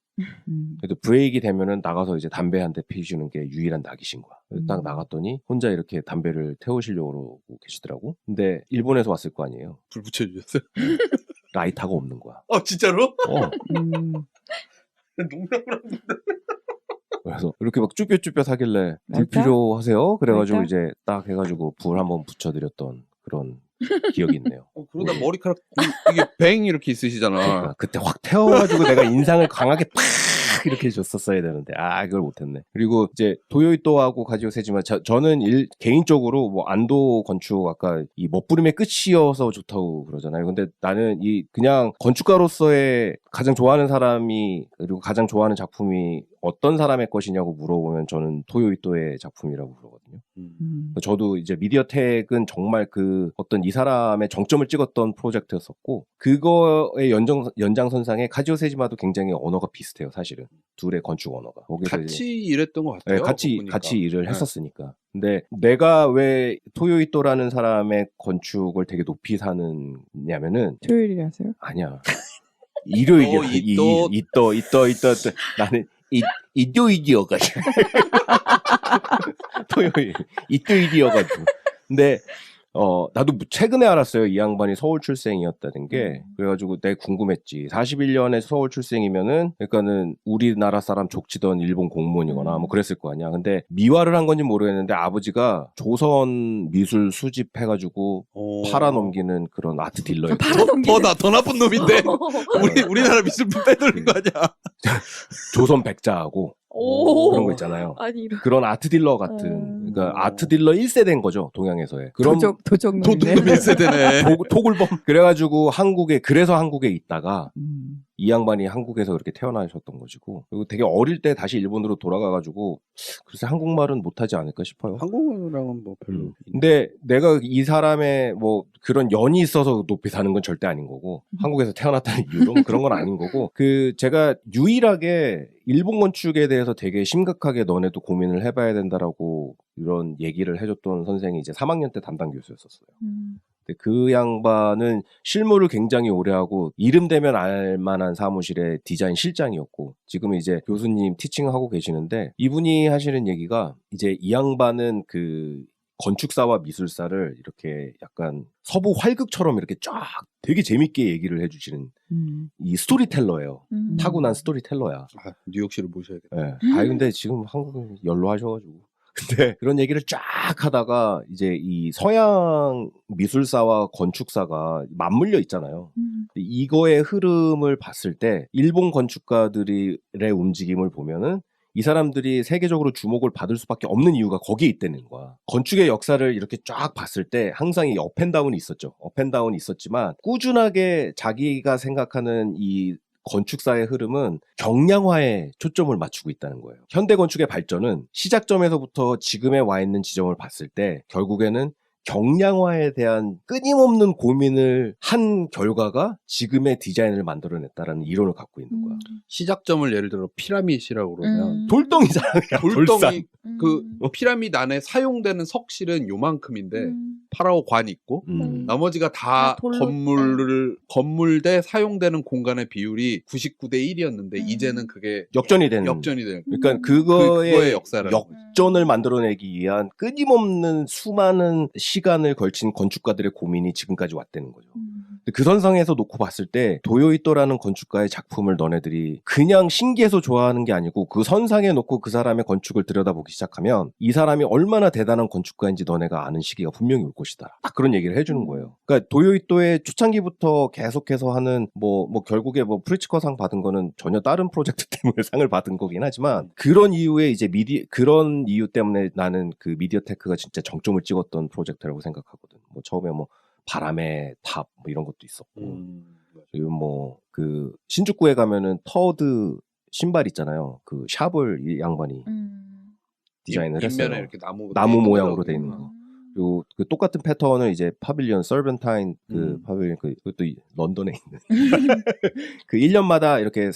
그래도 브레이크이 되면은 나가서 이제 담배 한 대 피우시는 게 유일한 낙이신 거야. 딱 나갔더니 혼자 이렇게 담배를 태우시려고 그러고 계시더라고. 근데 일본에서 왔을 거 아니에요. 불 붙여주셨어요? 라이터가 없는 거야. 진짜로? 농담을 하는데. 그래서 이렇게 막 쭈뼛쭈뼛 하길래 불 라이터? 필요하세요? 그래가지고 라이터? 이제 딱 해가지고 불 한번 붙여드렸던 그런 기억이 있네요. 그러다 머리카락 이게 뱅 이렇게 있으시잖아. 그러니까 그때 확 태워가지고 내가 인상을 강하게 팍 이렇게 줬었어야 되는데 그걸 못했네. 그리고 이제 도요이토하고 가지오 세지마 저는 개인적으로 뭐 안도 건축 아까 이 멋부림의 끝이어서 좋다고 그러잖아요. 근데 나는 이 그냥 건축가로서의 가장 좋아하는 사람이 그리고 가장 좋아하는 작품이 어떤 사람의 것이냐고 물어보면 저는 토요이토의 작품이라고 그러거든요. 저도 이제 미디어텍은 정말 그 어떤 이 사람의 정점을 찍었던 프로젝트였었고 그거의 연장선상에 가지오 세지마도 굉장히 언어가 비슷해요. 사실은 둘의 건축 언어가 거기서 같이 일했던 것 같아요. 네, 보니까. 같이 일을 했었으니까. 근데 내가 왜 토요이토라는 사람의 건축을 되게 높이 사느냐면은 토요일이라서요? 아니야. 일요일이야. 이또. 나는 이토일이어가지고 토요일 이토일이어가지고. 근데 나도 최근에 알았어요. 이 양반이 서울 출생이었다는 게. 그래가지고 내가 궁금했지. 41년에 서울 출생이면은, 그러니까는 우리나라 사람 족치던 일본 공무원이거나 뭐 그랬을 거 아니야. 근데 미화를 한 건지 모르겠는데 아버지가 조선 미술 수집해가지고 팔아넘기는 그런 아트 딜러였고. 더 나쁜 놈인데 우리나라 미술품 빼돌린 거 아니야? 조선 백자하고 오. 그런 거 있잖아요. 아니 이런. 그런 아트 딜러 같은, 그러니까 아트 딜러 1세대인 거죠, 동양에서의. 그런 도적놈이네. 도둑놈 1세대네. 토굴범. 그래가지고 그래서 한국에 있다가 음. 이 양반이 한국에서 그렇게 태어나셨던 것이고, 그리고 되게 어릴 때 다시 일본으로 돌아가가지고 글쎄 한국말은 못하지 않을까 싶어요. 한국어랑은 뭐 별로. 근데 내가 이 사람의 뭐 그런 연이 있어서 높이 사는 건 절대 아닌 거고, 한국에서 태어났다는 이유로 뭐 그런 건 아닌 거고, 제가 유일하게 일본 건축에 대해서 되게 심각하게 너네도 고민을 해봐야 된다라고 이런 얘기를 해줬던 선생이 이제 3학년 때 담당 교수였었어요. 근데 그 양반은 실무를 굉장히 오래 하고 이름 되면 알만한 사무실의 디자인 실장이었고, 지금은 이제 교수님 티칭하고 계시는데, 이분이 하시는 얘기가 이제 이 양반은 건축사와 미술사를 이렇게 약간 서부 활극처럼 이렇게 쫙 되게 재밌게 얘기를 해주시는 이 스토리텔러예요. 타고난 스토리텔러야. 뉴욕시를 모셔야겠다. 네. 근데 지금 한국은 연로하셔가지고. 근데 그런 얘기를 쫙 하다가 이제 이 서양 미술사와 건축사가 맞물려 있잖아요. 이거의 흐름을 봤을 때 일본 건축가들의 움직임을 보면은 이 사람들이 세계적으로 주목을 받을 수밖에 없는 이유가 거기에 있다는 거야. 건축의 역사를 이렇게 쫙 봤을 때 항상 이 업앤다운이 있었죠. 업앤다운이 있었지만 꾸준하게 자기가 생각하는 이 건축사의 흐름은 경량화에 초점을 맞추고 있다는 거예요. 현대 건축의 발전은 시작점에서부터 지금에 와 있는 지점을 봤을 때 결국에는 경량화에 대한 끊임없는 고민을 한 결과가 지금의 디자인을 만들어냈다라는 이론을 갖고 있는 거야. 시작점을 예를 들어 피라밋이라고 그러면 돌덩이잖아. 그냥 돌산. 돌덩이 그 피라밋 안에 사용되는 석실은 요만큼인데 파라오 관 있고 나머지가 다 건물대 사용되는 공간의 비율이 99대 1이었는데 이제는 그게 역전이 되는. 그러니까 그거의 역사를 역전을 만들어내기 위한 끊임없는 수많은 시간을 걸친 건축가들의 고민이 지금까지 왔다는 거죠. 그 선상에서 놓고 봤을 때 도요이토라는 건축가의 작품을 너네들이 그냥 신기해서 좋아하는 게 아니고 그 선상에 놓고 그 사람의 건축을 들여다보기 시작하면 이 사람이 얼마나 대단한 건축가인지 너네가 아는 시기가 분명히 올 것이다. 딱 그런 얘기를 해주는 거예요. 그러니까 도요이토의 초창기부터 계속해서 하는 결국에 프리츠커상 받은 거는 전혀 다른 프로젝트 때문에 상을 받은 거긴 하지만, 그런 이유에 이제 그런 이유 때문에 나는 그 미디어테크가 진짜 정점을 찍었던 프로젝트라고 생각하거든. 처음에 바람의 탑 이런 것도 있었고, 그리고 신주쿠에 가면은 터드 신발 있잖아요. 그 샵을 이 양반이 디자인을 했어요. 뒷면에 이렇게 나무 모양으로 돼 있는 거. 그리고 그 똑같은 패턴을 이제 파빌리언 서벤타인 파빌리언 그것도 런던에 있는 그 1년마다 이렇게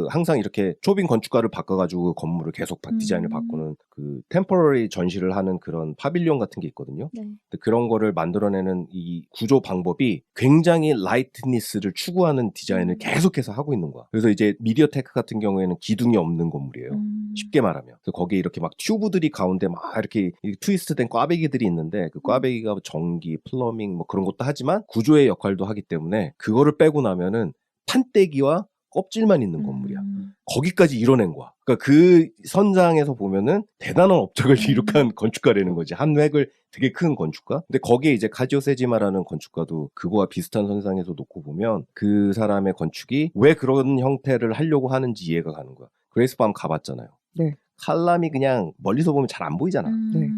항상 이렇게 초빙 건축가를 바꿔가지고 그 건물을 계속 디자인을 바꾸는 그 템포러리 전시를 하는 그런 파빌리언 같은 게 있거든요. 네. 근데 그런 거를 만들어내는 이 구조 방법이 굉장히 라이트니스를 추구하는 디자인을 계속해서 하고 있는 거야. 그래서 이제 미디어테크 같은 경우에는 기둥이 없는 건물이에요. 쉽게 말하면. 그래서 거기에 이렇게 막 튜브들이 가운데 막 이렇게 트위스트된 꽈배기들이 있는데, 그 꽈배기가 전기, 플러밍 그런 것도 하지만 구조의 역할도 하기 때문에 그거를 빼고 나면은 판때기와 껍질만 있는 건물이야. 거기까지 이뤄낸 거야. 그러니까 그 선상에서 보면은 대단한 업적을 이룩한 건축가라는 거지. 한 획을 되게 큰 건축가. 근데 거기에 이제 카지오 세지마라는 건축가도 그거와 비슷한 선상에서 놓고 보면 그 사람의 건축이 왜 그런 형태를 하려고 하는지 이해가 가는 거야. 그레이스밤 가봤잖아요. 네. 칼람이 그냥 멀리서 보면 잘 안 보이잖아. 네.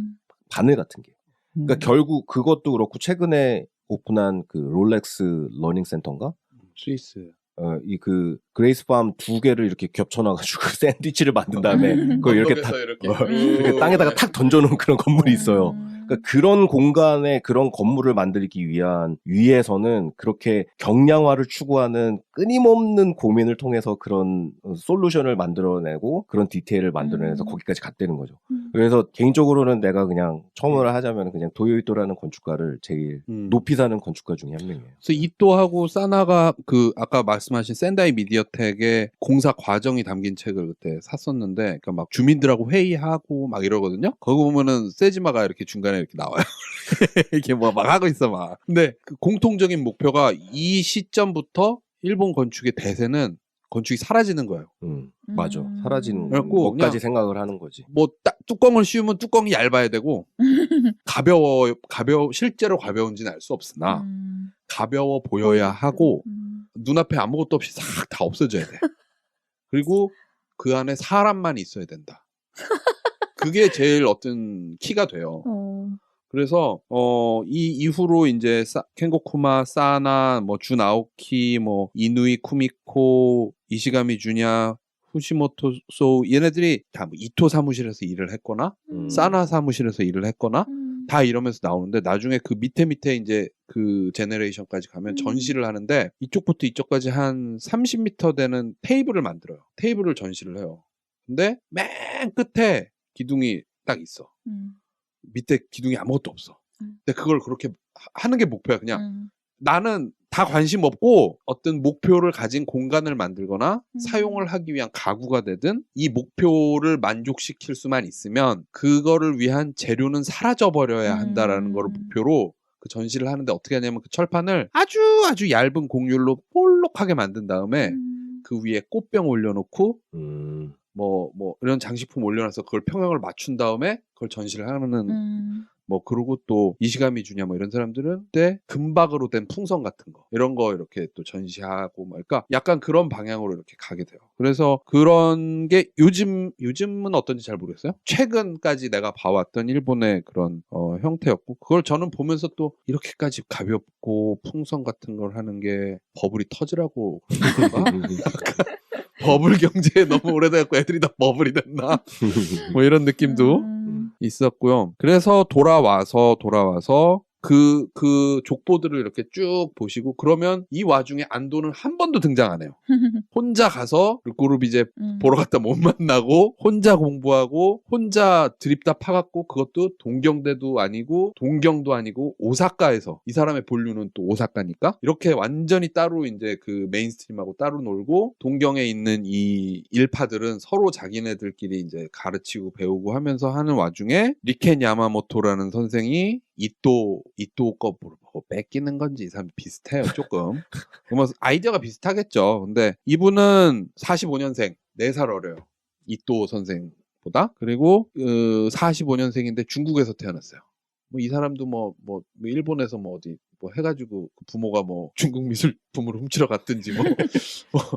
바늘 같은 게. 그러니까 결국 그것도 그렇고 최근에 오픈한 그 롤렉스 러닝 센터인가? 스위스. 그 그레이스밤 2개를 이렇게 겹쳐놔가지고 샌드위치를 만든 다음에 그걸 이렇게 이렇게 땅에다가 탁 던져놓은 그런 건물이 있어요. 그러니까 그런 공간에 그런 건물을 만들기 위한 위에서는 그렇게 경량화를 추구하는 끊임없는 고민을 통해서 그런 솔루션을 만들어내고 그런 디테일을 만들어내서 거기까지 갔다는 거죠. 그래서 개인적으로는 내가 그냥 첨언을 하자면 그냥 도요이토라는 건축가를 제일 높이 사는 건축가 중에 한 명이에요. 그래서 이토하고 사나가 그 아까 말씀하신 센다이 미디어텍의 공사 과정이 담긴 책을 그때 샀었는데, 그러니까 막 주민들하고 회의하고 막 이러거든요. 거기 보면은 세지마가 이렇게 중간에 이렇게 나와요. 이렇게 뭐 막 하고 있어 막. 근데 그 공통적인 목표가 이 시점부터 일본 건축의 대세는 건축이 사라지는 거예요. 맞아. 사라지는 그래갖고 것까지 그냥 생각을 하는 거지. 뭐 뚜껑을 씌우면 뚜껑이 얇아야 되고 가벼워 실제로 가벼운지는 알 수 없으나 가벼워 보여야 하고 눈앞에 아무것도 없이 싹 다 없어져야 돼. 그리고 그 안에 사람만 있어야 된다. 그게 제일 어떤 키가 돼요. 그래서 이 이후로 이제 켄고쿠마, 사나, 뭐 준아오키, 뭐 이누이 쿠미코, 이시가미 주냐, 후시모토 소 얘네들이 다 뭐 이토 사무실에서 일을 했거나 사나 사무실에서 일을 했거나 다 이러면서 나오는데, 나중에 그 밑에 이제 그 제너레이션까지 가면 전시를 하는데 이쪽부터 이쪽까지 한 30m 되는 테이블을 만들어요. 테이블을 전시를 해요. 근데 맨 끝에 기둥이 딱 있어. 밑에 기둥이 아무것도 없어. 근데 그걸 그렇게 하는 게 목표야. 그냥 나는 다 관심 없고 어떤 목표를 가진 공간을 만들거나 사용을 하기 위한 가구가 되든 이 목표를 만족시킬 수만 있으면 그거를 위한 재료는 사라져버려야 한다라는 거를 목표로 그 전시를 하는데, 어떻게 하냐면 그 철판을 아주 얇은 곡률로 볼록하게 만든 다음에 그 위에 꽃병 올려놓고 뭐 이런 장식품 올려놔서 그걸 평형을 맞춘 다음에 그걸 전시를 하는 뭐, 그러고 또 이시가미 주냐 뭐 이런 사람들은 때 금박으로 된 풍선 같은 거 이런 거 이렇게 또 전시하고 뭐, 그러니까 약간 그런 방향으로 이렇게 가게 돼요. 그래서 그런 게 요즘은 어떤지 잘 모르겠어요. 최근까지 내가 봐왔던 일본의 그런 형태였고, 그걸 저는 보면서 또 이렇게까지 가볍고 풍선 같은 걸 하는 게 버블이 터지라고 그런가? 버블 경제에 너무 오래돼갖고 애들이 다 버블이 됐나? 뭐 이런 느낌도 있었고요. 그래서 돌아와서 그 족보들을 이렇게 쭉 보시고, 그러면 이 와중에 안도는 한 번도 등장 안 해요. 혼자 가서 그룹 이제 보러 갔다 못 만나고 혼자 공부하고 혼자 드립다 파갖고, 그것도 동경대도 아니고 동경도 아니고 오사카에서, 이 사람의 본류는 또 오사카니까 이렇게 완전히 따로 이제 그 메인스트림하고 따로 놀고, 동경에 있는 이 일파들은 서로 자기네들끼리 이제 가르치고 배우고 하면서 하는 와중에 리켄 야마모토라는 선생이 이또 거 보고 뺏기는 건지 이 사람 비슷해요 조금. 뭐 아이디어가 비슷하겠죠. 근데 이분은 45년생, 4살 어려요. 이또 선생보다. 그리고 45년생인데 중국에서 태어났어요. 뭐 이 사람도 뭐 일본에서 뭐 어디 뭐 해가지고 부모가 뭐 중국 미술품을 훔치러 갔든지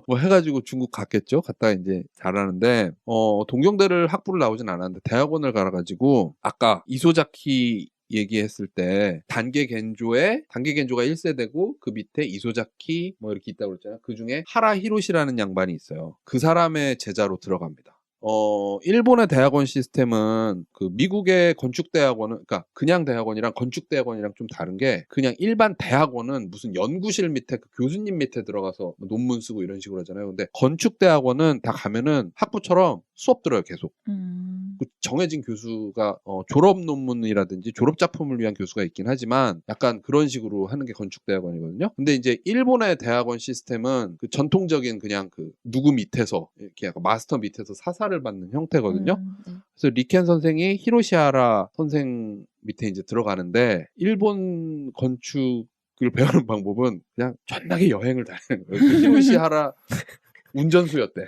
뭐 해가지고 중국 갔겠죠. 갔다가 이제 잘하는데 동경대를 학부를 나오진 않았는데 대학원을 가가지고, 아까 이소자키 얘기했을 때 단계 겐조가 1세대고 그 밑에 이소자키 뭐 이렇게 있다고 그랬잖아요. 그 중에 하라 히로시라는 양반이 있어요. 그 사람의 제자로 들어갑니다. 일본의 대학원 시스템은 그 미국의 건축대학원은, 그러니까 그냥 대학원이랑 건축대학원이랑 좀 다른 게, 그냥 일반 대학원은 무슨 연구실 밑에 그 교수님 밑에 들어가서 논문 쓰고 이런 식으로 하잖아요. 근데 건축대학원은 다 가면은 학부처럼 수업 들어요, 계속. 그 정해진 교수가 졸업 논문이라든지 졸업 작품을 위한 교수가 있긴 하지만 약간 그런 식으로 하는 게 건축대학원이거든요. 근데 이제 일본의 대학원 시스템은 그 전통적인 그냥 그 누구 밑에서 이렇게 약간 마스터 밑에서 사사를 받는 형태거든요. 그래서 리켄 선생이 히로시하라 선생 밑에 이제 들어가는데, 일본 건축을 배우는 방법은 그냥 존나게 여행을 다니는 거예요. 그 히로시하라 운전수였대.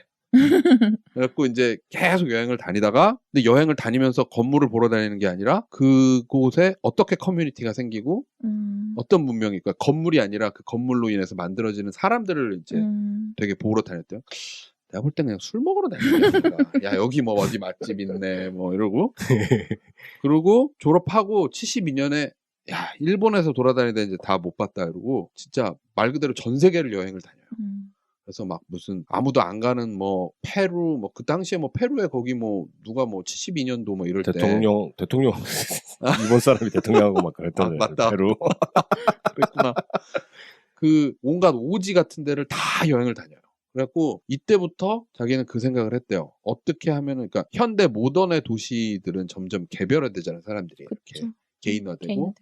그래갖고 이제 계속 여행을 다니다가, 근데 여행을 다니면서 건물을 보러 다니는 게 아니라 그곳에 어떻게 커뮤니티가 생기고 어떤 문명이, 그러니까 건물이 아니라 그 건물로 인해서 만들어지는 사람들을 이제 되게 보러 다녔대요. 내가 볼 땐 그냥 술 먹으러 다니는 거야. 야, 여기 뭐 어디 맛집 있네 뭐 이러고. 그리고 졸업하고 72년에 야, 일본에서 돌아다니다 이제 다 못 봤다 이러고, 진짜 말 그대로 전 세계를 여행을 다녀요. 그래서 막 무슨 아무도 안 가는 뭐 페루, 뭐 그 당시에 뭐 페루에 거기 뭐 누가 뭐 72년도 뭐 이럴 대통령 일본 사람이 대통령하고 막 그랬던 맞다. 페루. 그랬구나. 그 온갖 오지 같은 데를 다 여행을 다녀요. 그래갖고 이때부터 자기는 그 생각을 했대요. 어떻게 하면은 그러니까 현대 모던의 도시들은 점점 개별화되잖아요. 사람들이 이렇게 그쵸. 개인화되고 개인화되고.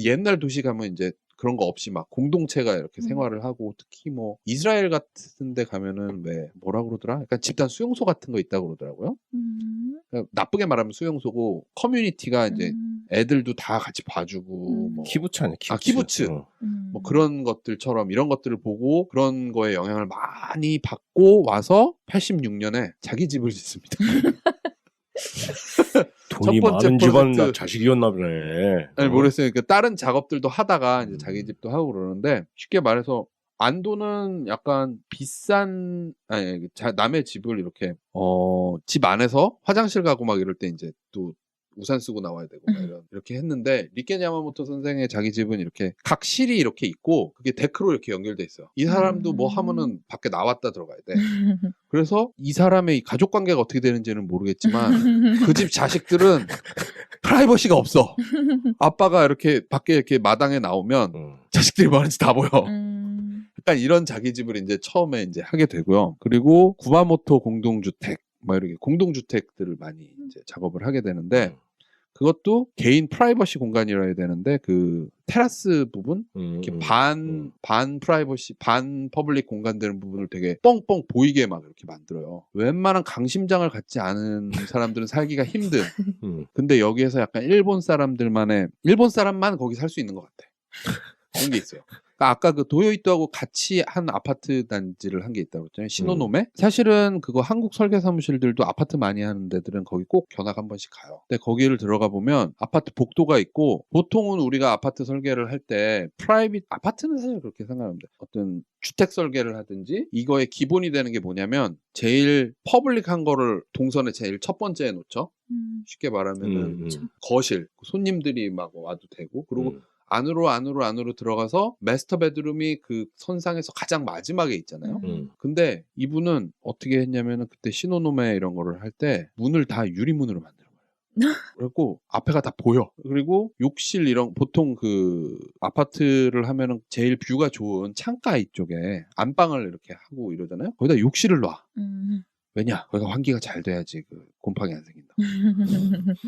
옛날 도시 가면 이제 그런 거 없이 막 공동체가 이렇게 생활을 하고 특히 뭐 이스라엘 같은 데 가면은 왜 뭐라 그러더라? 약간 집단 수용소 같은 거 있다고 그러더라고요. 그러니까 나쁘게 말하면 수용소고 커뮤니티가 이제 애들도 다 같이 봐주고 뭐 키부츠 아니야, 키부츠. 키부츠. 응. 뭐 그런 것들처럼 이런 것들을 보고 그런 거에 영향을 많이 받고 와서 86년에 자기 집을 짓습니다. 돈이 첫 번째 많은 집안 프로젝트. 자식이었나 보네. 아니 모르겠어요. 그러니까 다른 작업들도 하다가 이제 음. 자기 집도 하고 그러는데 쉽게 말해서 안도는 약간 비싼 아니 남의 집을 이렇게 집 안에서 화장실 가고 막 이럴 때 이제 또 우산 쓰고 나와야 되고 막 이렇게 했는데 리켄 야마모토 선생의 자기 집은 이렇게 각 실이 이렇게 있고 그게 데크로 이렇게 연결돼 있어요. 이 사람도 뭐 하면은 밖에 나왔다 들어가야 돼. 그래서 이 사람의 이 가족 관계가 어떻게 되는지는 모르겠지만 그 집 자식들은 프라이버시가 없어. 아빠가 이렇게 밖에 이렇게 마당에 나오면 자식들이 뭐 하는지 다 보여. 약간 이런 자기 집을 이제 처음에 이제 하게 되고요. 그리고 구마모토 공동주택, 뭐 이렇게 공동주택들을 많이 이제 작업을 하게 되는데 그것도 개인 프라이버시 공간이라 해야 되는데 그 테라스 부분 이렇게 반 프라이버시 반 퍼블릭 공간 되는 부분을 되게 뻥뻥 보이게 막 이렇게 만들어요. 웬만한 강심장을 갖지 않은 사람들은 살기가 힘든. 근데 여기에서 약간 일본 사람들만의 일본 사람만 거기 살 수 있는 것 같아. 그런 게 있어요. 그러니까 아까 그 도요이토하고 같이 한 아파트 단지를 한 게 있다고 했잖아요. 신호노메. 사실은 그거 한국 설계 사무실들도 아파트 많이 하는 데들은 거기 꼭 견학 한 번씩 가요. 근데 거기를 들어가 보면 아파트 복도가 있고 보통은 우리가 아파트 설계를 할 때 프라이빗 아파트는 사실 그렇게 생각합니다. 어떤 주택 설계를 하든지 이거의 기본이 되는 게 뭐냐면 제일 퍼블릭한 거를 동선에 제일 첫 번째에 놓죠. 쉽게 말하면은 거실 손님들이 막 와도 되고 그리고 안으로 들어가서 마스터 베드룸이 그 선상에서 가장 마지막에 있잖아요. 근데 이분은 어떻게 했냐면은 그때 신호노메 이런 거를 할 때 문을 다 유리문으로 만드는 거예요. 그리고 앞에가 다 보여. 그리고 욕실 이런 보통 그 아파트를 하면은 제일 뷰가 좋은 창가 이쪽에 안방을 이렇게 하고 이러잖아요. 거기다 욕실을 놔. 왜냐? 거기가 환기가 잘 돼야지 그 곰팡이 안 생긴다.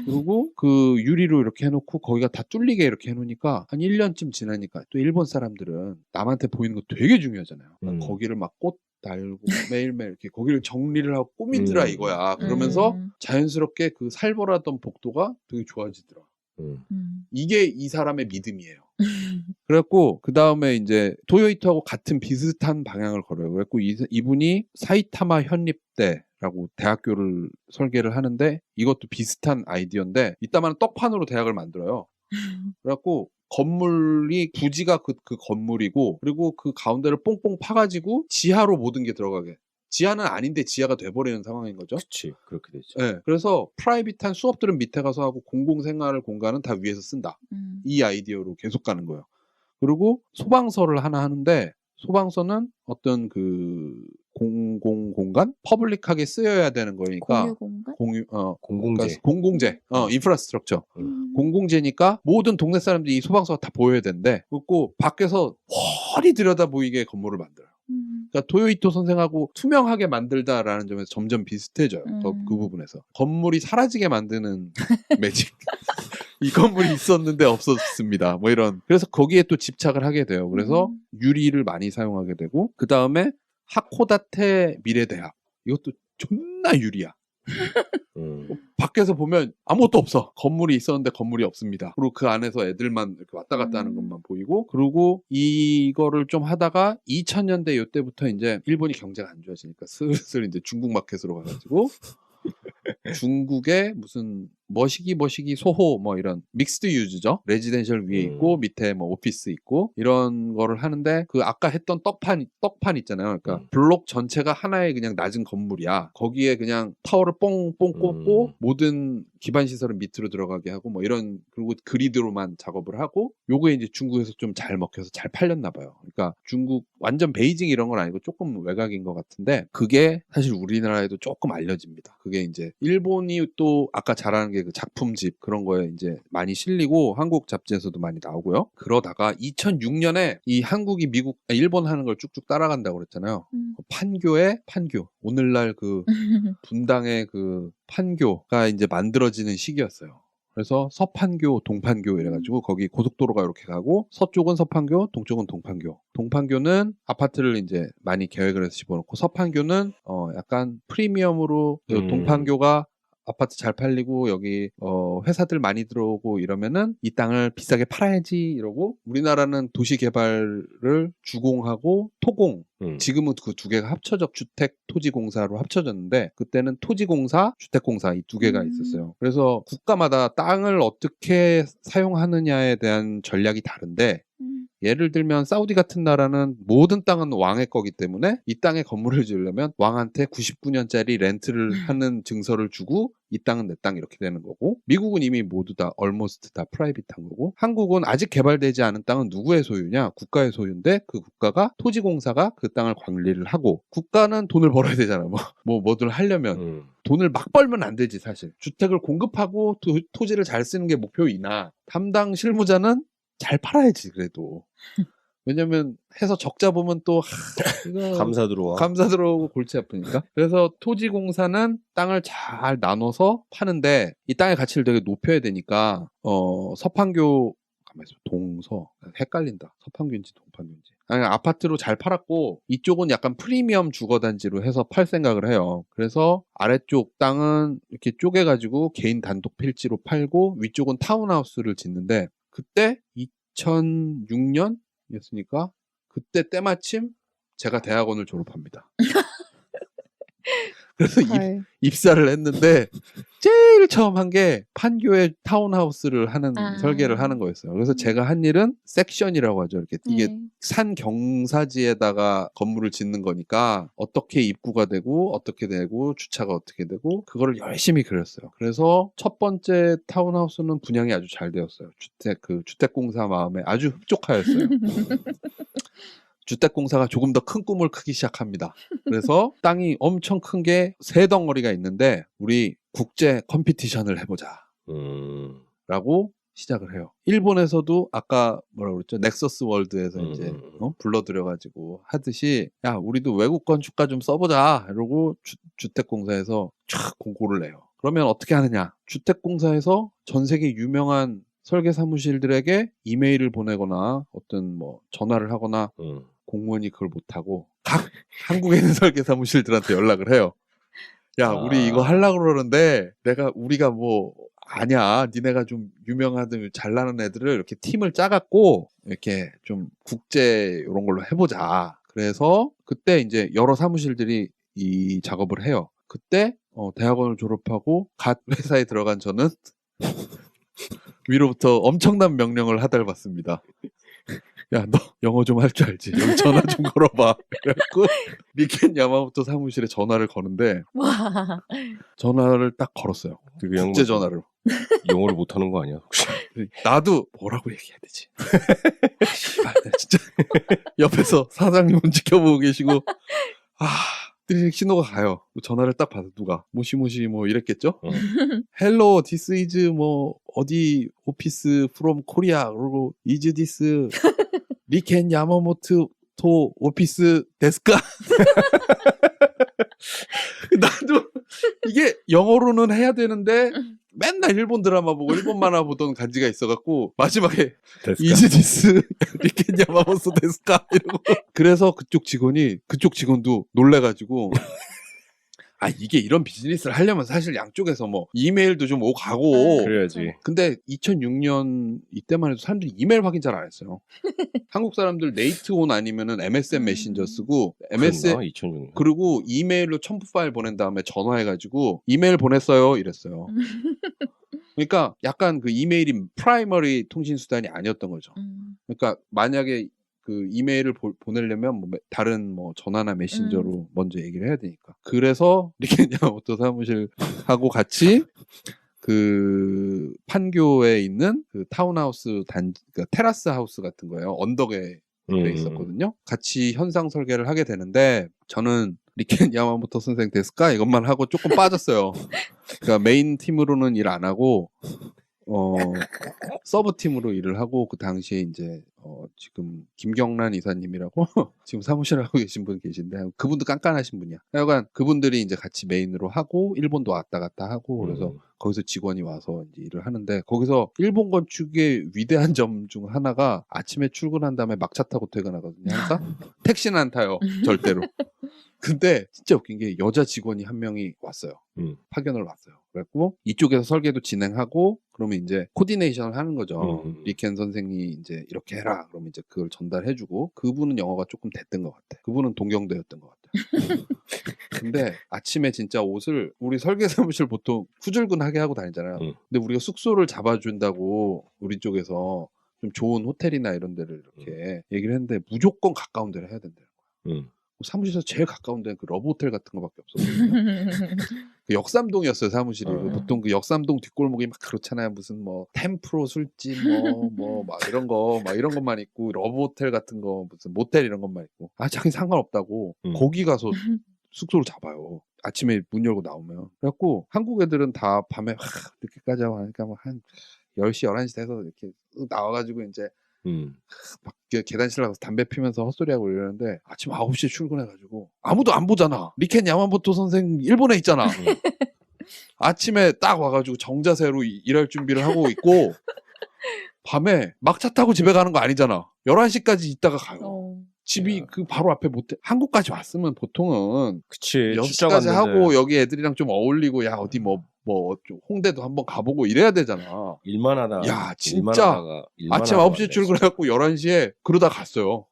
그리고 그 유리로 이렇게 해놓고 거기가 다 뚫리게 이렇게 해놓으니까 한 1년쯤 지나니까 또 일본 사람들은 남한테 보이는 거 되게 중요하잖아요. 그러니까 거기를 막 꽃 달고 매일매일 이렇게 거기를 정리를 하고 꾸미더라 이거야. 그러면서 자연스럽게 그 살벌하던 복도가 되게 좋아지더라. 이게 이 사람의 믿음이에요. 그래갖고 그 다음에 이제 도요이토하고 같은 비슷한 방향을 걸어요. 그래갖고 이분이 사이타마 현립대라고 대학교를 설계를 하는데 이것도 비슷한 아이디어인데 이따만 떡판으로 대학을 만들어요. 그래갖고 건물이 부지가 그 건물이고 그리고 그 가운데를 뽕뽕 파가지고 지하로 모든 게 들어가게. 지하는 아닌데 지하가 돼버리는 상황인 거죠. 그렇지, 그렇게 되죠. 네, 그래서 프라이빗한 수업들은 밑에 가서 하고 공공생활 공간은 다 위에서 쓴다. 이 아이디어로 계속 가는 거예요. 그리고 소방서를 하나 하는데 소방서는 어떤 그 공공공간? 퍼블릭하게 쓰여야 되는 거니까 공유 공간? 공공재. 그러니까 공공재, 인프라스트럭처. 공공재니까 모든 동네 사람들이 이 소방서가 다 보여야 되는데 그리고 밖에서 훤히 들여다 보이게 건물을 만들어요. 그러니까 도요이토 선생하고 투명하게 만들다라는 점에서 점점 비슷해져요. 그 부분에서. 건물이 사라지게 만드는 매직. 이 건물이 있었는데 없었습니다. 뭐 이런. 그래서 거기에 또 집착을 하게 돼요. 그래서 유리를 많이 사용하게 되고 그 다음에 하코다테 미래대학. 이것도 존나 유리야. 밖에서 보면 아무것도 없어. 건물이 있었는데 건물이 없습니다. 그리고 그 안에서 애들만 이렇게 왔다 갔다 하는 것만 보이고 그리고 이거를 좀 하다가 2000년대 이때부터 이제 일본이 경제가 안 좋아지니까 슬슬 이제 중국 마켓으로 가가지고 중국의 무슨 머시기 소호 뭐 이런 믹스드 유즈죠. 레지덴셜 위에 있고 밑에 뭐 오피스 있고 이런 거를 하는데 그 아까 했던 떡판 있잖아요. 그러니까 블록 전체가 하나의 그냥 낮은 건물이야. 거기에 그냥 타워를 뽕뽕 꽂고 모든 기반 시설은 밑으로 들어가게 하고 뭐 이런 그리고 그리드로만 작업을 하고 요게 이제 중국에서 좀 잘 먹혀서 잘 팔렸나 봐요. 그러니까 중국 완전 베이징 이런 건 아니고 조금 외곽인 것 같은데 그게 사실 우리나라에도 조금 알려집니다. 그게 이제 일본이 또 아까 잘하는 게 세계 그 작품집 그런 거에 이제 많이 실리고 한국 잡지에서도 많이 나오고요. 그러다가 2006년에 이 한국이 일본 하는 걸 쭉쭉 따라간다고 그랬잖아요. 판교의 판교. 오늘날 그 분당의 그 판교가 이제 만들어지는 시기였어요. 그래서 서판교, 동판교 이래가지고 거기 고속도로가 이렇게 가고 서쪽은 서판교, 동쪽은 동판교. 동판교는 아파트를 이제 많이 계획을 해서 집어넣고 서판교는 약간 프리미엄으로 동판교가 아파트 잘 팔리고 여기 회사들 많이 들어오고 이러면은 이 땅을 비싸게 팔아야지 이러고 우리나라는 도시 개발을 주공하고 토공 지금은 그 두 개가 합쳐져 주택토지공사로 합쳐졌는데 그때는 토지공사, 주택공사 이 두 개가 있었어요. 그래서 국가마다 땅을 어떻게 사용하느냐에 대한 전략이 다른데 예를 들면 사우디 같은 나라는 모든 땅은 왕의 거기 때문에 이 땅에 건물을 지으려면 왕한테 99년짜리 렌트를 하는 증서를 주고 이 땅은 내 땅 이렇게 되는 거고 미국은 이미 모두 다 almost 다 프라이빗한 거고 한국은 아직 개발되지 않은 땅은 누구의 소유냐? 국가의 소유인데 그 국가가 토지공사가 그 땅을 관리를 하고 국가는 돈을 벌어야 되잖아. 뭐든 하려면 돈을 막 벌면 안 되지 사실. 주택을 공급하고 토지를 잘 쓰는 게 목표이나 담당 실무자는 잘 팔아야지 그래도. 왜냐면 해서 적자 보면 또 이거 감사 들어오고 골치 아프니까. 그래서 토지공사는 땅을 잘 나눠서 파는데 이 땅의 가치를 되게 높여야 되니까 서판교 가만있어 동서 헷갈린다. 서판교인지 동판교인지. 아니, 아파트로 잘 팔았고 이쪽은 약간 프리미엄 주거단지로 해서 팔 생각을 해요. 그래서 아래쪽 땅은 이렇게 쪼개가지고 개인 단독 필지로 팔고 위쪽은 타운하우스를 짓는데 그때 2006년이었으니까 그때 때마침 제가 대학원을 졸업합니다. 그래서 입사를 했는데 제일 처음 한 게 판교에 타운하우스를 하는 설계를 하는 거였어요. 그래서 제가 한 일은 섹션이라고 하죠. 이게 산 경사지에다가 건물을 짓는 거니까 어떻게 입구가 되고 어떻게 되고 주차가 어떻게 되고 그거를 열심히 그렸어요. 그래서 첫 번째 타운하우스는 분양이 아주 잘 되었어요. 주택공사 마음에 아주 흡족하였어요. 주택공사가 조금 더 큰 꿈을 크기 시작합니다. 그래서 땅이 엄청 큰 게 세 덩어리가 있는데 우리 국제 컴피티션을 해보자 라고 시작을 해요. 일본에서도 아까 뭐라고 그랬죠? 넥서스 월드에서 이제 불러들여가지고 하듯이 야 우리도 외국 건축가 좀 써보자 이러고 주택공사에서 촥 공고를 내요. 그러면 어떻게 하느냐? 주택공사에서 전 세계 유명한 설계 사무실들에게 이메일을 보내거나 어떤 뭐 전화를 하거나 공무원이 그걸 못하고 각 한국에 있는 설계 사무실들한테 연락을 해요. 야 우리 이거 하려고 그러는데 우리가 뭐 아냐 니네가 좀 유명하든 잘나는 애들을 이렇게 팀을 짜갖고 이렇게 좀 국제 이런 걸로 해보자. 그래서 그때 이제 여러 사무실들이 이 작업을 해요. 그때 대학원을 졸업하고 갓 회사에 들어간 저는 위로부터 엄청난 명령을 하달받습니다. 야, 너 영어 좀 할 줄 알지? 여기 전화 좀 걸어봐. 그래갖고 리켄 야마모토 사무실에 전화를 거는데 와. 전화를 딱 걸었어요. 국제 전화를. 영어를 못하는 거 아니야? 혹시? 나도 뭐라고 얘기해야 되지? 씨발, 진짜 옆에서 사장님은 지켜보고 계시고 신호가 가요. 전화를 딱 받아 누가 모시모시 뭐 이랬겠죠? 헬로 디스 이즈 뭐 어디 오피스 프롬 코리아 그리고 이즈 디스 리켄 야마모토 오피스 데스까? 나도 이게 영어로는 해야 되는데 맨날 일본 드라마 보고 일본 만화 보던 간지가 있어갖고 마지막에 이즈 디스 리켄 야마모토 데스까? 이러고 그래서 그쪽 직원도 놀래가지고 이게 이런 비즈니스를 하려면 사실 양쪽에서 뭐 이메일도 좀 오고 가고 그래야지. 근데 2006년 이때만 해도 사람들이 이메일 확인 잘 안 했어요. 한국 사람들 네이트온 아니면은 MSN 메신저 쓰고 MSN 2006년. 그리고 이메일로 첨부 파일 보낸 다음에 전화해가지고 이메일 보냈어요 이랬어요. 그러니까 약간 그 이메일이 프라이머리 통신 수단이 아니었던 거죠. 그러니까 만약에 그 이메일을 보내려면 뭐 다른 뭐 전화나 메신저로 먼저 얘기를 해야 되니까. 그래서 리켄 야마모토 사무실하고 같이 그 판교에 있는 그 타운하우스 그러니까 테라스 하우스 같은 거예요. 언덕에 돼 있었거든요. 같이 현상 설계를 하게 되는데 저는 리켄 야마모토 선생 데스까 이것만 하고 조금 빠졌어요. 그러니까 메인 팀으로는 일 안 하고 서브 팀으로 일을 하고 그 당시에 이제 지금 김경란 이사님이라고 지금 사무실 하고 계신 분 계신데 그분도 깐깐하신 분이야. 하여간 그분들이 이제 같이 메인으로 하고 일본도 왔다 갔다 하고 그래서 거기서 직원이 와서 이제 일을 하는데 거기서 일본 건축의 위대한 점 중 하나가 아침에 출근한 다음에 막차 타고 퇴근하거든요. 항상 택시는 안 타요. 절대로. 근데 진짜 웃긴 게 여자 직원이 한 명이 왔어요. 파견을 왔어요. 그래갖고 이쪽에서 설계도 진행하고 그러면 이제 코디네이션을 하는 거죠. 리켄 선생이 이제 이렇게 해라. 그러면 이제 그걸 전달해주고 그분은 영어가 조금 됐던 것 같아. 그분은 동경대였던 것 같아. 근데 아침에 진짜 옷을 우리 설계 사무실 보통 후줄근하게 하고 다니잖아요. 근데 우리가 숙소를 잡아준다고 우리 쪽에서 좀 좋은 호텔이나 이런 데를 이렇게 얘기를 했는데 무조건 가까운 데를 해야 된대요. 사무실에서 제일 가까운 데는 그 러브호텔 같은 거밖에 없었거든요. 그 역삼동이었어요 사무실이. 보통 그 역삼동 뒷골목이 막 그렇잖아요. 무슨 뭐 템프로 술집 뭐 막 이런 것만 있고 러브호텔 같은 거 무슨 모텔 이런 것만 있고 자기 상관없다고 거기 가서 숙소를 잡아요. 아침에 문 열고 나오면. 그래갖고 한국 애들은 다 밤에 늦게까지 하고 하니까 뭐 한 10시 11시 돼서 이렇게 나와가지고 이제 막 계단실 나가서 담배 피면서 헛소리하고 이러는데 아침 9시에 출근해가지고 아무도 안 보잖아. 리켄 야마모토 선생 일본에 있잖아. 아침에 딱 와가지고 정자세로 일할 준비를 하고 있고 밤에 막차 타고 집에 가는 거 아니잖아. 11시까지 있다가 가요. 집이 그 바로 앞에 모텔. 한국까지 왔으면 보통은 그치 6시까지 하고 여기 애들이랑 좀 어울리고 야 어디 뭐 좀 홍대도 한번 가보고 이래야 되잖아. 일만 하다가 야 진짜 아침 9시에 출근해갖고 11시에 그러다 갔어요.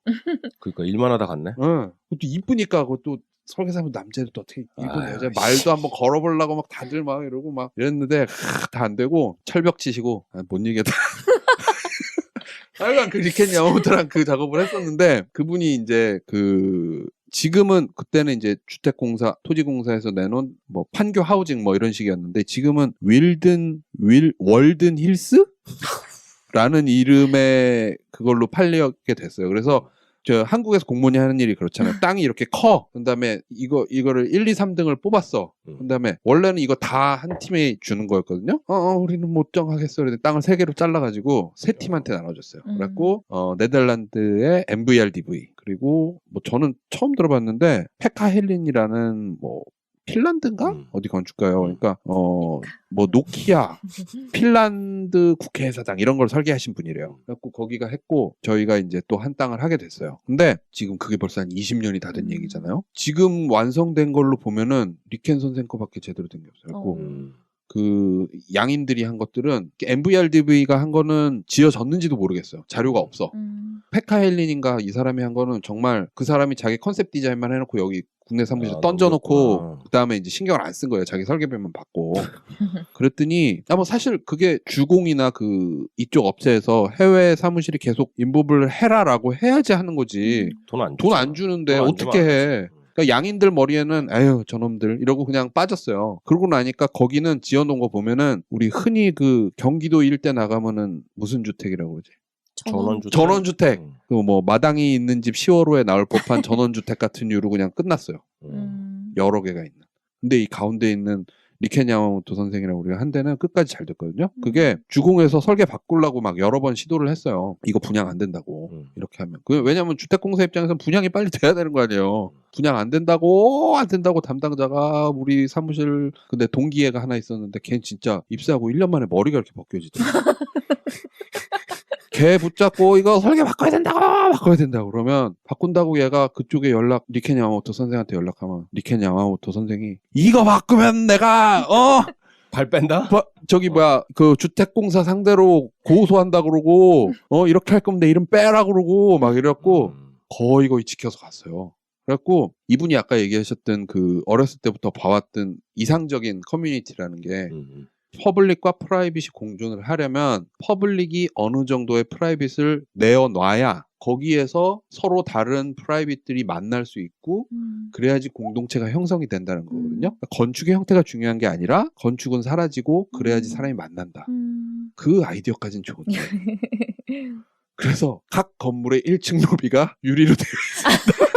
그러니까 일만 하다 갔네. 응. 그것도 이쁘니까 그것도 설계사분 남자들 또 어떻게 일본 아유, 여자 말도 한번 걸어보려고 막 다들 막 이러고 막 이랬는데 다 안 되고 철벽 치시고 뭔 얘기다. 하여간 그 리켄 야마모토랑 그 작업을 했었는데 그분이 이제 지금은 그때는 이제 주택공사 토지공사에서 내놓은 뭐 판교 하우징 뭐 이런 식이었는데 지금은 월든 힐스? 라는 이름의 그걸로 팔리게 됐어요. 그래서 저 한국에서 공무원이 하는 일이 그렇잖아요. 땅이 이렇게 커. 그다음에 이거를 1, 2, 3등을 뽑았어. 그다음에 원래는 이거 다 한 팀에 주는 거였거든요. 우리는 못 정하겠어. 그래서 땅을 3개로 잘라가지고 3팀한테 나눠줬어요. 그래갖고 네덜란드의 MVRDV 그리고 뭐 저는 처음 들어봤는데 페카헬린이라는 뭐 핀란드인가? 어디 건축가요? 그러니까 뭐 노키아, 핀란드 국회의사당 이런 걸 설계하신 분이래요. 그래갖고 거기가 했고 저희가 이제 또 한 땅을 하게 됐어요. 근데 지금 그게 벌써 한 20년이 다 된 얘기잖아요. 지금 완성된 걸로 보면은 리켄 선생 거밖에 제대로 된 게 없어요. 그래갖고 그 양인들이 한 것들은 MVRDV가 한 거는 지어졌는지도 모르겠어요. 자료가 없어. 페카헬린인가 이 사람이 한 거는 정말 그 사람이 자기 컨셉 디자인만 해놓고 여기 국내 사무실에 던져놓고 그 다음에 이제 신경을 안 쓴 거예요. 자기 설계비만 받고. 그랬더니 뭐 사실 그게 주공이나 이쪽 업체에서 해외 사무실이 계속 인보를 해라라고 해야지 하는 거지. 돈 안 주는데 어떻게 해. 그러니까 양인들 머리에는 에휴 저놈들 이러고 그냥 빠졌어요. 그러고 나니까 거기는 지어놓은 거 보면은 우리 흔히 그 경기도 일대 나가면은 무슨 주택이라고 그러지? 전원주택. 그 뭐 마당이 있는 집 10월호에 나올 법한 전원주택 같은 류로 그냥 끝났어요. 여러 개가 있는. 근데 이 가운데 있는 리켄 야마모토 선생이라고 우리가 한 데는 끝까지 잘 됐거든요. 그게 주공에서 설계 바꾸려고 막 여러 번 시도를 했어요. 이거 분양 안 된다고 이렇게 하면. 왜냐하면 주택공사 입장에서는 분양이 빨리 돼야 되는 거 아니에요. 분양 안 된다고 담당자가 우리 사무실 근데 동기애가 하나 있었는데 걔는 진짜 입사하고 1년 만에 머리가 이렇게 벗겨지더라고요. 걔 붙잡고 이거 설계 바꿔야 된다고 그러면 바꾼다고 얘가 그쪽에 리켄 야마모토 선생한테 연락하면 리켄 야마모토 선생이 이거 바꾸면 내가 발 뺀다? 그 주택공사 상대로 고소한다 그러고 이렇게 할 거면 내 이름 빼라 그러고 막 이래갖고 거의 지켜서 갔어요. 그래갖고 이분이 아까 얘기하셨던 그 어렸을 때부터 봐왔던 이상적인 커뮤니티라는 게 퍼블릭과 프라이빗이 공존을 하려면 퍼블릭이 어느 정도의 프라이빗을 내어놔야 거기에서 서로 다른 프라이빗들이 만날 수 있고 그래야지 공동체가 형성이 된다는 거거든요. 그러니까 건축의 형태가 중요한 게 아니라 건축은 사라지고 그래야지 사람이 만난다. 그 아이디어까지는 좋은데 그래서 각 건물의 1층 로비가 유리로 되어 있습니다.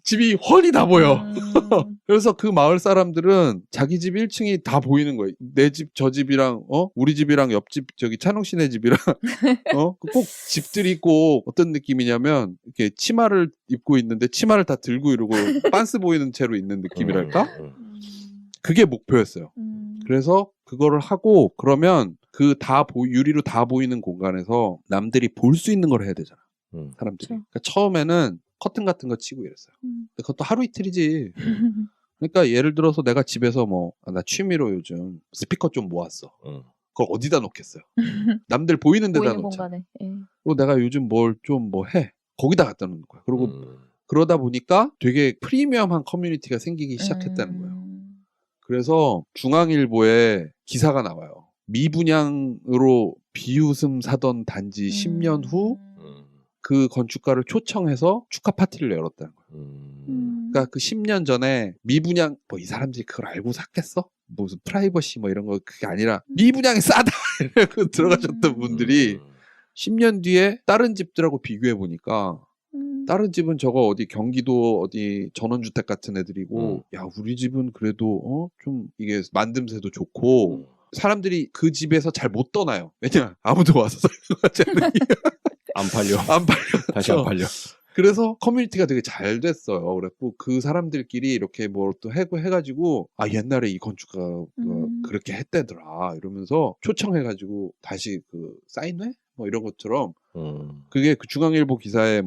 집이 훤히 다 보여. 음. 그래서 그 마을 사람들은 자기 집 1층이 다 보이는 거예요. 내 집, 저 집이랑, 우리 집이랑 옆집, 저기 찬웅 씨네 집이랑, 꼭 집들이 꼭 어떤 느낌이냐면, 이렇게 치마를 입고 있는데 치마를 다 들고 이러고 빤스 보이는 채로 있는 느낌이랄까? 그게 목표였어요. 그래서 그거를 하고, 그러면 그 유리로 다 보이는 공간에서 남들이 볼 수 있는 걸 해야 되잖아. 사람들이. 그쵸. 그러니까 처음에는 커튼 같은 거 치고 이랬어요. 근데 그것도 하루 이틀이지. 그러니까 예를 들어서 내가 집에서 나 취미로 요즘 스피커 좀 모았어. 그걸 어디다 놓겠어요? 남들 보이는 데다 보이는 놓자. 공간에. 예. 그리고 내가 요즘 뭘 좀 해. 거기다 갖다 놓는 거야. 그리고 그러다 보니까 되게 프리미엄한 커뮤니티가 생기기 시작했다는 거예요. 그래서 중앙일보에 기사가 나와요. 미분양으로 비웃음 사던 단지 10년 후 그 건축가를 초청해서 축하 파티를 열었다는 거예요. 그러니까 그 10년 전에 미분양 이 사람들이 그걸 알고 샀겠어? 무슨 프라이버시 이런 거 그게 아니라 미분양이 싸다 이러고 들어가셨던 분들이 10년 뒤에 다른 집들하고 비교해 보니까 다른 집은 저거 어디 경기도 어디 전원주택 같은 애들이고 야 우리 집은 그래도 좀 이게 만듦새도 좋고 사람들이 그 집에서 잘 못 떠나요. 왜냐 아무도 와서 설명하지 않으니까 안 팔려. 안 팔려. 다시 안 팔려. 그래서 커뮤니티가 되게 잘 됐어요. 그래갖고 그 사람들끼리 이렇게 뭘 또 해가지고 옛날에 이 건축가가 그렇게 했대더라 이러면서 초청해가지고 다시 그 사인회 이런 것처럼 그게 그 중앙일보 기사에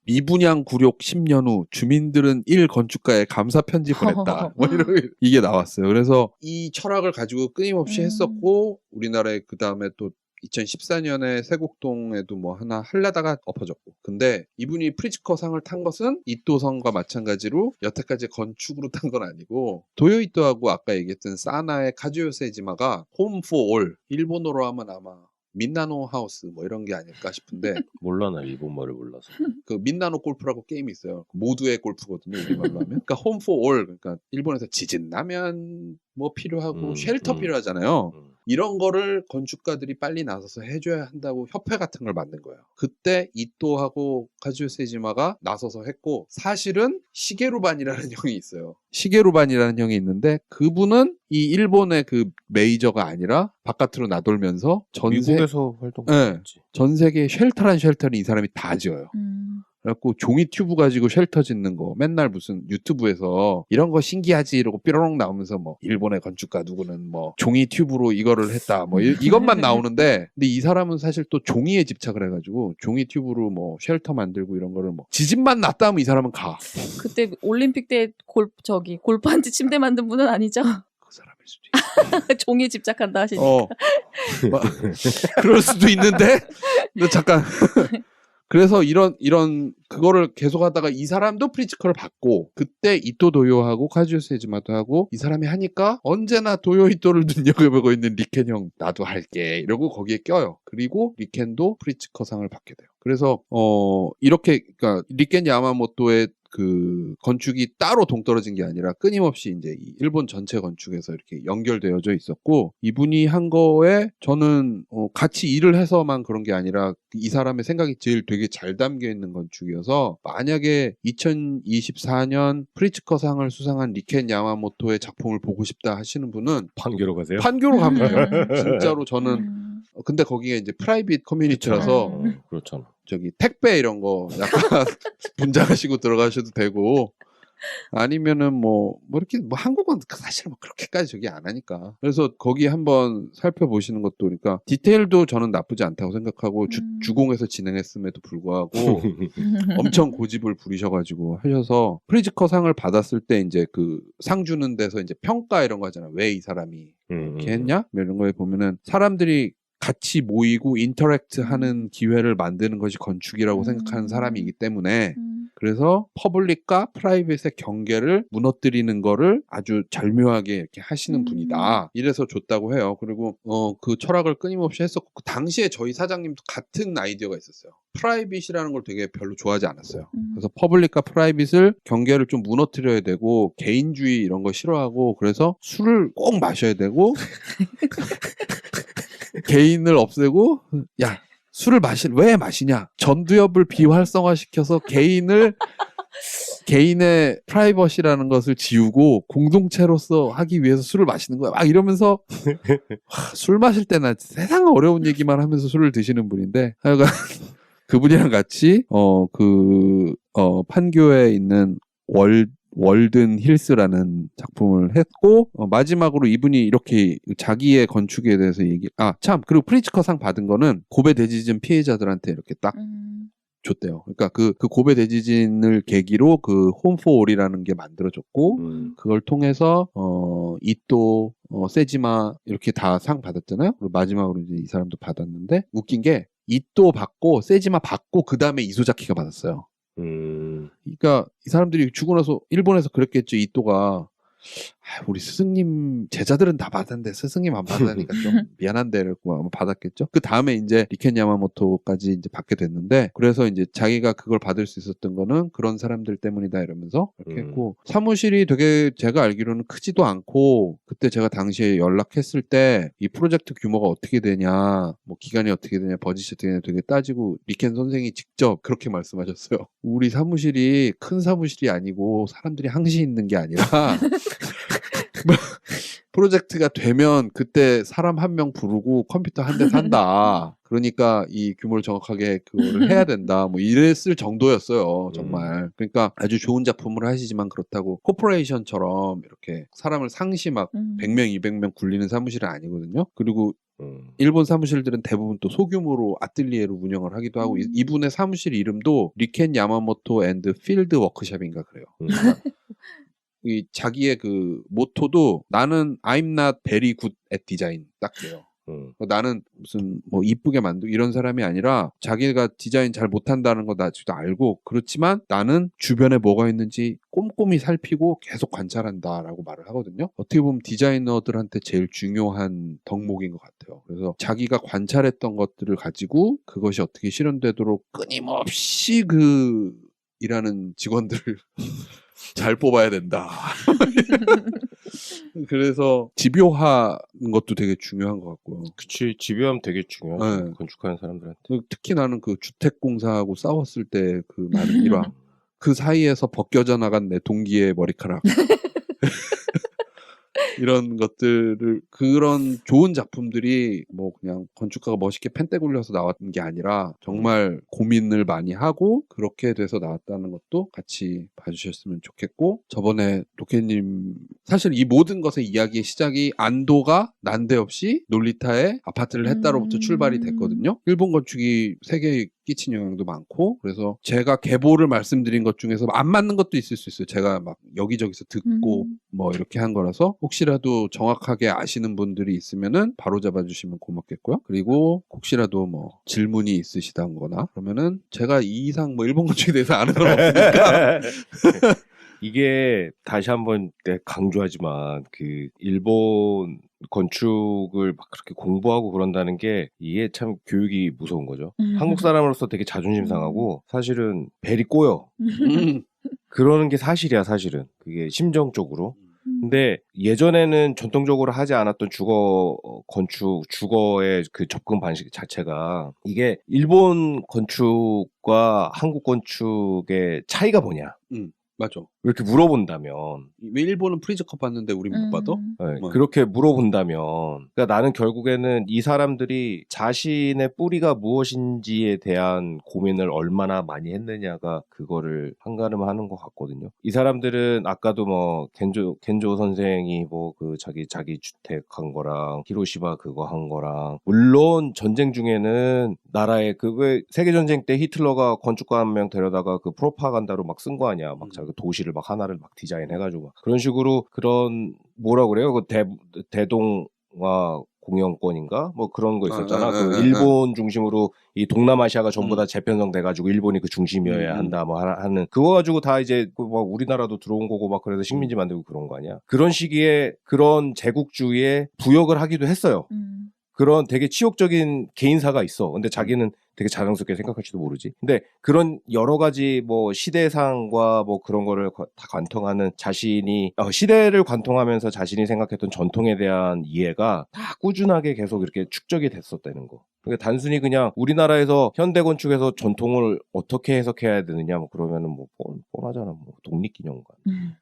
미분양 굴욕 10년 후 주민들은 1 건축가에 감사 편지 보냈다 이런 이게 나왔어요. 그래서 이 철학을 가지고 끊임없이 했었고 우리나라에 그 다음에 또 2014년에 세곡동에도 하나 하려다가 엎어졌고. 근데 이분이 프리츠커 상을 탄 것은 이토성과 마찬가지로 여태까지 건축으로 탄 건 아니고 도요이토하고 아까 얘기했던 사나의 카즈요 세이지마가 홈 포 올 일본어로 하면 아마 민나노 하우스 이런 게 아닐까 싶은데 몰라 나 일본말을 몰라서. 그 민나노 골프라고 게임이 있어요. 모두의 골프거든요. 우리말로 하면. 그러니까 홈 포 올 그러니까 일본에서 지진 나면 필요하고 쉘터 필요하잖아요. 이런 거를 건축가들이 빨리 나서서 해줘야 한다고 협회 같은 걸 만든 거예요. 그때 이토하고 카즈요 세이지마가 나서서 했고 사실은 시게루반이라는 형이 있어요. 시게루반이라는 형이 그분은 이 일본의 그 메이저가 아니라 바깥으로 나돌면서 미국에서 활동했지. 전 세계 쉘터란 쉘터를 이 사람이 다 지어요. 그래갖고 종이 튜브 가지고 쉘터 짓는 거 맨날 무슨 유튜브에서 이런 거 신기하지 이러고 삐로롱 나오면서 일본의 건축가 누구는 종이 튜브로 이거를 했다 이것만 나오는데 근데 이 사람은 사실 또 종이에 집착을 해가지고 종이 튜브로 쉘터 만들고 이런 거를 지진만 났다 하면 이 사람은 가. 그때 올림픽 때 골프한지 침대 만든 분은 아니죠? 그 사람일 수도 있어. 종이에 집착한다 하시니까. 그럴 수도 있는데 근데 잠깐 그래서 이런 그거를 계속 하다가 이 사람도 프리츠커를 받고 그때 이토 도요하고 카즈요 세이지마도 하고 이 사람이 하니까 언제나 도요 이토를 눈여겨보고 있는 리켄 형 나도 할게 이러고 거기에 껴요. 그리고 리켄도 프리츠커 상을 받게 돼요. 그래서 이렇게 그러니까 리켄 야마모토의 그 건축이 따로 동떨어진 게 아니라 끊임없이 이제 이 일본 전체 건축에서 이렇게 연결되어져 있었고 이분이 한 거에 저는 같이 일을 해서만 그런 게 아니라 이 사람의 생각이 제일 되게 잘 담겨 있는 건축이어서 만약에 2024년 프리츠커 상을 수상한 리켄 야마모토의 작품을 보고 싶다 하시는 분은 판교로 가세요? 판교로 가면 돼요. 진짜로 저는 근데 거기에 이제 프라이빗 커뮤니티라서 그렇잖아. 저기 택배 이런 거 약간 분장하시고 들어가셔도 되고 아니면은 이렇게 한국은 사실 그렇게까지 저기 안 하니까 그래서 거기 한번 살펴보시는 것도 그러니까 디테일도 저는 나쁘지 않다고 생각하고 주공에서 진행했음에도 불구하고 엄청 고집을 부리셔가지고 하셔서 프리츠커 상을 받았을 때 이제 그 상 주는 데서 이제 평가 이런 거 하잖아. 왜 이 사람이 이렇게 했냐 이런 거에 보면은 사람들이 같이 모이고 인터랙트하는 기회를 만드는 것이 건축이라고 생각하는 사람이기 때문에 그래서 퍼블릭과 프라이빗의 경계를 무너뜨리는 거를 아주 절묘하게 이렇게 하시는 분이다. 이래서 줬다고 해요. 그리고 그 철학을 끊임없이 했었고 그 당시에 저희 사장님도 같은 아이디어가 있었어요. 프라이빗이라는 걸 되게 별로 좋아하지 않았어요. 그래서 퍼블릭과 프라이빗을 경계를 좀 무너뜨려야 되고 개인주의 이런 거 싫어하고 그래서 술을 꼭 마셔야 되고 개인을 없애고 야 술을 왜 마시냐? 전두엽을 비활성화시켜서 개인의 프라이버시라는 것을 지우고 공동체로서 하기 위해서 술을 마시는 거야. 막 이러면서 술 마실 때나 세상 어려운 얘기만 하면서 술을 드시는 분인데 하여간 그분이랑 같이 판교에 있는 월든 힐스라는 작품을 했고 마지막으로 이분이 이렇게 자기의 건축에 대해서 그리고 프리츠커상 받은 거는 고베 대지진 피해자들한테 이렇게 딱 줬대요. 그러니까 그 고베 대지진을 계기로 그 홈포올이라는 게 만들어졌고 그걸 통해서 이또 세지마 이렇게 다 상 받았잖아요. 그리고 마지막으로 이제 이 사람도 받았는데 웃긴 게 이또 받고 세지마 받고 그 다음에 이소자키가 받았어요. 그러니까 이 사람들이 죽고 나서 일본에서 그랬겠죠. 이또가 우리 스승님 제자들은 다 받았는데 스승님 안 받으니까 좀 미안한데 이러고 아마 받았겠죠. 그 다음에 이제 리켄 야마모토까지 이제 받게 됐는데 그래서 이제 자기가 그걸 받을 수 있었던 거는 그런 사람들 때문이다 이러면서 이렇게 했고 사무실이 되게 제가 알기로는 크지도 않고 그때 제가 당시에 연락했을 때 이 프로젝트 규모가 어떻게 되냐 뭐 기간이 어떻게 되냐 버짓이 어떻게 되냐 되게 따지고 리켄 선생이 직접 그렇게 말씀하셨어요. 우리 사무실이 큰 사무실이 아니고 사람들이 항시 있는 게 아니라 프로젝트가 되면 그때 사람 한 명 부르고 컴퓨터 한 대 산다. 그러니까 이 규모를 정확하게 그거를 해야 된다. 뭐 이랬을 정도였어요. 정말. 그러니까 아주 좋은 작품을 하시지만 그렇다고 코퍼레이션처럼 이렇게 사람을 상시 막 100명, 200명 굴리는 사무실은 아니거든요. 그리고 일본 사무실들은 대부분 또 소규모로 아틀리에로 운영을 하기도 하고 이분의 사무실 이름도 리켄 야마모토 앤드 필드 워크숍인가 그래요. 이 자기의 그 모토도 나는 I'm not very good at design 딱 돼요. 나는 무슨 뭐 이쁘게 만들고 이런 사람이 아니라 자기가 디자인 잘 못한다는 거 나도 알고 그렇지만 나는 주변에 뭐가 있는지 꼼꼼히 살피고 계속 관찰한다라고 말을 하거든요. 어떻게 보면 디자이너들한테 제일 중요한 덕목인 것 같아요. 그래서 자기가 관찰했던 것들을 가지고 그것이 어떻게 실현되도록 끊임없이 일하는 직원들을 잘 뽑아야 된다. 그래서 집요한 것도 되게 중요한 것 같고요. 그치, 집요함 되게 중요하죠. 네. 건축하는 사람들한테. 특히 나는 그 주택공사하고 싸웠을 때 그 많은 일화. 그 사이에서 벗겨져 나간 내 동기의 머리카락. 이런 것들을 그런 좋은 작품들이 뭐 그냥 건축가가 멋있게 펜대 굴려서 나왔던 게 아니라 정말 고민을 많이 하고 그렇게 돼서 나왔다는 것도 같이 봐주셨으면 좋겠고 저번에 로켓님 사실 이 모든 것의 이야기의 시작이 안도가 난데없이 놀리타에 아파트를 했다로부터 출발이 됐거든요. 일본 건축이 세계에 끼친 영향도 많고 그래서 제가 계보를 말씀드린 것 중에서 안 맞는 것도 있을 수 있어요. 제가 막 여기저기서 듣고 뭐 이렇게 한 거라서 혹시라도 정확하게 아시는 분들이 있으면은 바로 잡아주시면 고맙겠고요. 그리고 혹시라도 뭐 질문이 있으시다거나 그러면은 제가 이 이상 뭐 일본 건축에 대해서 아는 건 없으니까 이게 다시 한번 강조하지만 그 일본 건축을 막 그렇게 공부하고 그런다는 게 이게 참 교육이 무서운 거죠. 한국 사람으로서 되게 자존심 상하고 사실은 벨이 꼬여. 그러는 게 사실이야 사실은. 그게 심정적으로. 근데 예전에는 전통적으로 하지 않았던 주거의 그 접근 방식 자체가 이게 일본 건축과 한국 건축의 차이가 뭐냐? 맞아. 이렇게 물어본다면 왜 일본은 프리즈컵 봤는데 우린 못 받아? 네, 그렇게 물어본다면 그러니까 나는 결국에는 이 사람들이 자신의 뿌리가 무엇인지에 대한 고민을 얼마나 많이 했느냐가 그거를 판가름하는 것 같거든요. 이 사람들은 아까도 뭐 겐조 선생이 뭐 그 자기 주택 한 거랑 히로시마 그거 한 거랑 물론 전쟁 중에는 나라의 그 왜 세계 전쟁 때 히틀러가 건축가 한 명 데려다가 그 프로파간다로 막 쓴 거 아니야. 막 자기 도시를 막 하나를 막 디자인해가지고 그런 식으로 그런 뭐라 그래요? 그 대동아 공영권인가 뭐 그런 거 있었잖아. 그 일본 중심으로 이 동남아시아가 전부 다 재편성 돼가지고 일본이 그 중심이어야 한다 뭐 하는 그거 가지고 다 이제 막 우리나라도 들어온 거고 막 그래서 식민지 만들고 그런 거 아니야? 그런 시기에 그런 제국주의에 부역을 하기도 했어요. 그런 되게 치욕적인 개인사가 있어. 근데 자기는 되게 자랑스럽게 생각할지도 모르지. 근데 그런 여러 가지 뭐 시대상과 뭐 그런 거를 다 관통하는 자신이 시대를 관통하면서 자신이 생각했던 전통에 대한 이해가 다 꾸준하게 계속 이렇게 축적이 됐었다는 거. 그러니까 단순히 그냥 우리나라에서 현대 건축에서 전통을 어떻게 해석해야 되느냐 뭐 그러면은 뭐 뻔하잖아. 뭐 독립기념관.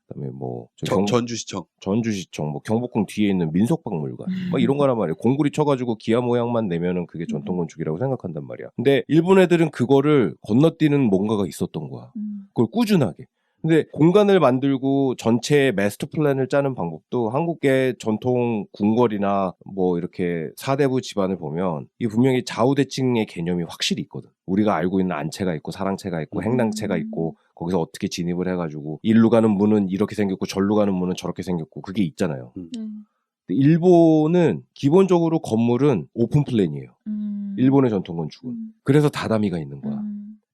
그다음에 뭐 전주시청. 전주시청, 뭐 경복궁 뒤에 있는 민속박물관, 막 이런 거란 말이에요. 공구리 쳐가지고 기아 모양만 내면은 그게 전통 건축이라고 생각한단 말이야. 근데 일본 애들은 그거를 건너뛰는 뭔가가 있었던 거야. 그걸 꾸준하게. 근데 공간을 만들고 전체 마스터 플랜을 짜는 방법도 한국의 전통 궁궐이나 뭐 이렇게 사대부 집안을 보면 이 분명히 좌우대칭의 개념이 확실히 있거든. 우리가 알고 있는 안채가 있고 사랑채가 있고 행랑채가 있고 거기서 어떻게 진입을 해가지고 일로 가는 문은 이렇게 생겼고 절로 가는 문은 저렇게 생겼고 그게 있잖아요. 근데 일본은 기본적으로 건물은 오픈 플랜이에요. 일본의 전통 건축은. 그래서 다다미가 있는 거야.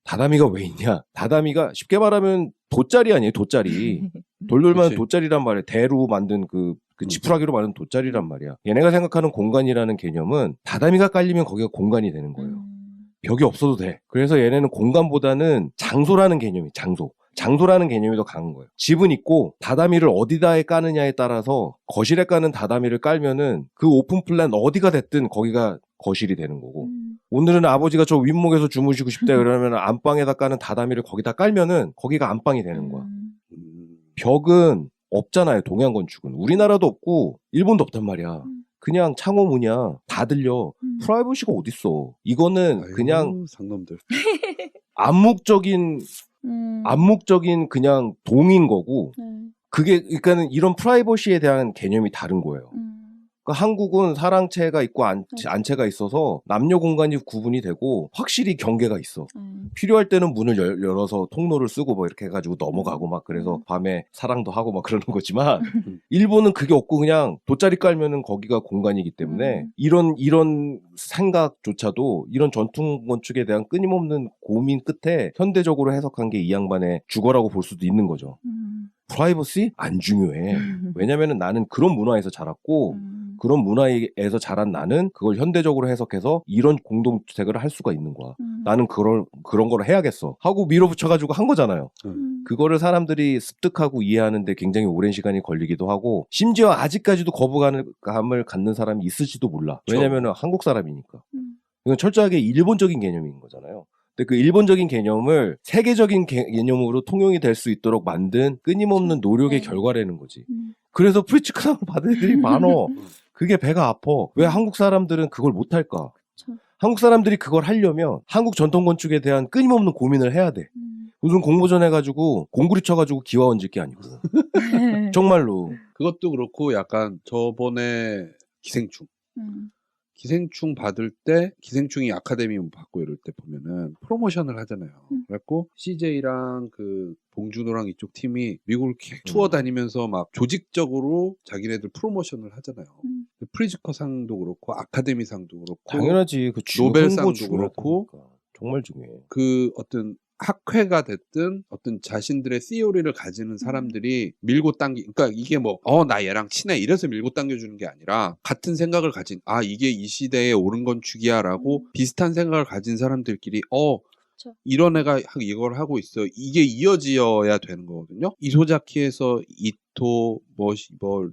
다다미가 왜 있냐? 다다미가 쉽게 말하면 돗자리 아니에요, 돗자리. 돌돌만 그치. 돗자리란 말이야. 대로 만든 그 지푸라기로 만든 돗자리란 말이야. 얘네가 생각하는 공간이라는 개념은 다다미가 깔리면 거기가 공간이 되는 거예요. 벽이 없어도 돼. 그래서 얘네는 공간보다는 장소라는 개념이 장소라는 개념이 더 강한 거예요. 집은 있고 다다미를 어디다에 까느냐에 따라서 거실에 까는 다다미를 깔면은 그 오픈 플랜 어디가 됐든 거기가 거실이 되는 거고 오늘은 아버지가 저 윗목에서 주무시고 싶다 그러면 안방에다 까는 다다미를 거기다 깔면은 거기가 안방이 되는 거야. 벽은 없잖아요. 동양 건축은. 우리나라도 없고 일본도 없단 말이야. 그냥 창호문이야. 다 들려. 프라이버시가 어딨어. 이거는 아이고, 그냥 상놈들. 암묵적인 그냥 동인 거고 그게 그러니까는 이런 프라이버시에 대한 개념이 다른 거예요. 그러니까 한국은 사랑채가 있고 안채가 있어서 남녀 공간이 구분이 되고 확실히 경계가 있어. 필요할 때는 문을 열어서 통로를 쓰고 뭐 이렇게 해가지고 넘어가고 막 그래서 밤에 사랑도 하고 막 그러는 거지만 일본은 그게 없고 그냥 돗자리 깔면은 거기가 공간이기 때문에 이런 생각조차도 이런 전통 건축에 대한 끊임없는 고민 끝에 현대적으로 해석한 게 이 양반의 주거라고 볼 수도 있는 거죠. 프라이버시? 안 중요해. 왜냐면은 나는 그런 문화에서 자랐고 그런 문화에서 자란 나는 그걸 현대적으로 해석해서 이런 공동주택을 할 수가 있는 거야. 나는 그런 걸 해야겠어. 하고 밀어붙여가지고 한 거잖아요. 그거를 사람들이 습득하고 이해하는데 굉장히 오랜 시간이 걸리기도 하고 심지어 아직까지도 거부감을 갖는 사람이 있을지도 몰라. 왜냐면은 한국 사람이니까. 이건 철저하게 일본적인 개념인 거잖아요. 근데 그 일본적인 개념을 세계적인 개념으로 통용이 될 수 있도록 만든 끊임없는 노력의 결과라는 거지. 그래서 프리츠크상을 받은 애들이 많어. 그게 배가 아파. 왜 한국 사람들은 그걸 못할까? 한국 사람들이 그걸 하려면 한국 전통 건축에 대한 끊임없는 고민을 해야 돼. 무슨 공모전 해가지고 공구리 쳐가지고 기와 얹을 게 아니고. 정말로. 그것도 그렇고 약간 저번에 기생충 받을 때 기생충이 아카데미 받고 이럴 때 보면은 프로모션을 하잖아요. 그래갖고 CJ랑 그 봉준호랑 이쪽 팀이 미국을 투어 다니면서 막 조직적으로 자기네들 프로모션을 하잖아요. 프리즈커 상도 그렇고 아카데미 상도 그렇고 당연하지. 그 노벨상도 그렇고 정말 중요해. 그 어떤 학회가 됐든 어떤 자신들의 시오리를 가지는 사람들이 밀고 그러니까 이게 뭐 나 얘랑 친해 이래서 밀고 당겨주는 게 아니라 같은 생각을 가진 이게 이 시대에 옳은 건축이야라고 비슷한 생각을 가진 사람들끼리 이런 애가 이걸 하고 있어. 이게 이어지어야 되는 거거든요. 이소자키에서 이토,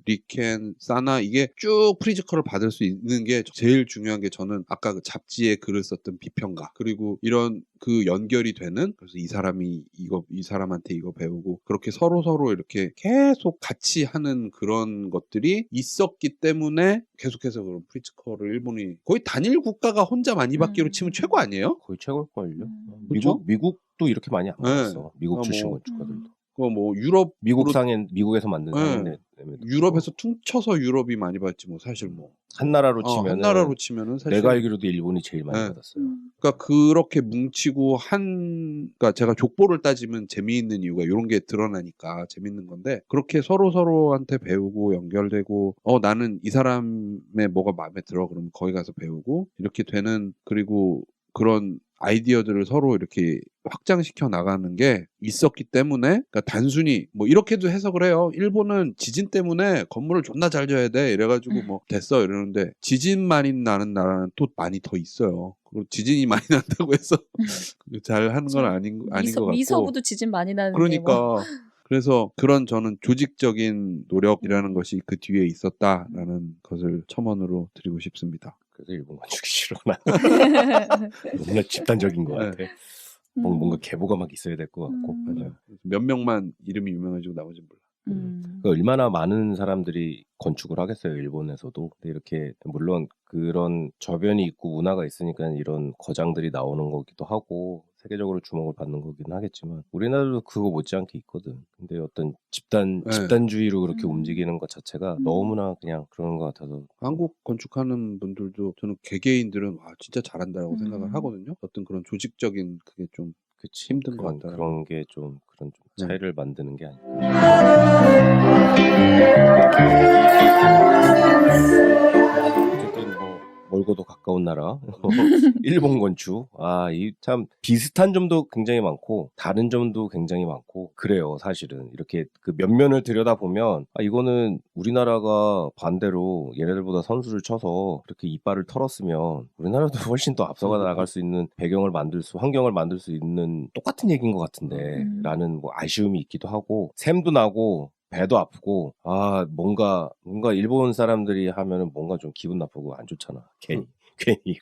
리켄, 사나 이게 쭉 프리즈커를 받을 수 있는 게 제일 중요한 게 저는 아까 그 잡지에 글을 썼던 비평가 그리고 이런 그 연결이 되는 그래서 이 사람이 이 사람한테 이거 배우고 그렇게 서로 이렇게 계속 같이 하는 그런 것들이 있었기 때문에 계속해서 그런 프리즈커를 일본이 거의 단일 국가가 혼자 많이 받기로 치면 최고 아니에요? 거의 최고일걸요. 그렇죠? 미국도 이렇게 많이 안 받았어. 네. 미국 출신 건축가들도. 유럽 미국에서 만든 상인 유럽에서 퉁쳐서 유럽이 많이 받지 뭐 사실 뭐 한 나라로 치면은 사실 내가 알기로도 일본이 제일 많이 받았어요. 그러니까 그렇게 뭉치고 그러니까 제가 족보를 따지면 재미있는 이유가 이런 게 드러나니까 재밌는 건데 그렇게 서로한테 배우고 연결되고 나는 이 사람의 뭐가 마음에 들어 그러면 거기 가서 배우고 이렇게 되는 그리고 그런 아이디어들을 서로 이렇게 확장시켜 나가는 게 있었기 때문에 그러니까 단순히 뭐 이렇게도 해석을 해요. 일본은 지진 때문에 건물을 존나 잘 져야 돼 이래가지고 뭐 됐어 이러는데 지진 많이 나는 나라는 또 많이 더 있어요. 그리고 지진이 많이 난다고 해서 잘 하는 건 아닌 것 같고 미서부도 지진 많이 나는데 그러니까 그래서 그런 저는 조직적인 노력이라는 것이 그 뒤에 있었다라는 것을 첨언으로 드리고 싶습니다. 그래서 일본 건축이 싫어 나. 너무나 집단적인 것 같아. 뭔가 계보가 막 있어야 될 것 같고. 맞아요. 몇 명만 이름이 유명해지고 나머지는 몰라. 그러니까 얼마나 많은 사람들이 건축을 하겠어요, 일본에서도. 근데 이렇게 물론 그런 저변이 있고 문화가 있으니까 이런 거장들이 나오는 거기도 하고 세계적으로 주목을 받는 거긴 하겠지만 우리나라도 그거 못지않게 있거든. 근데 어떤 집단주의로 그렇게 움직이는 것 자체가 너무나 그냥 그런 것 같아서. 한국 건축하는 분들도 저는 개개인들은 와 진짜 잘한다라고 생각을 하거든요. 어떤 그런 조직적인 그게 좀 그치. 힘든 것 같다. 그런 게 좀 그런 좀 차이를 만드는 게 아닐까. 어쨌든 뭐 멀고도 가까운 나라 일본 건축 이 참 비슷한 점도 굉장히 많고 다른 점도 굉장히 많고 그래요. 사실은 이렇게 그 면면을 들여다보면 이거는 우리나라가 반대로 얘네들보다 선수를 쳐서 그렇게 이빨을 털었으면 우리나라도 훨씬 더 앞서가 나갈 수 있는 환경을 만들 수 있는 똑같은 얘기인 것 같은데 라는 뭐 아쉬움이 있기도 하고 샘도 나고 배도 아프고 뭔가 일본 사람들이 하면은 뭔가 좀 기분 나쁘고 안 좋잖아. 괜히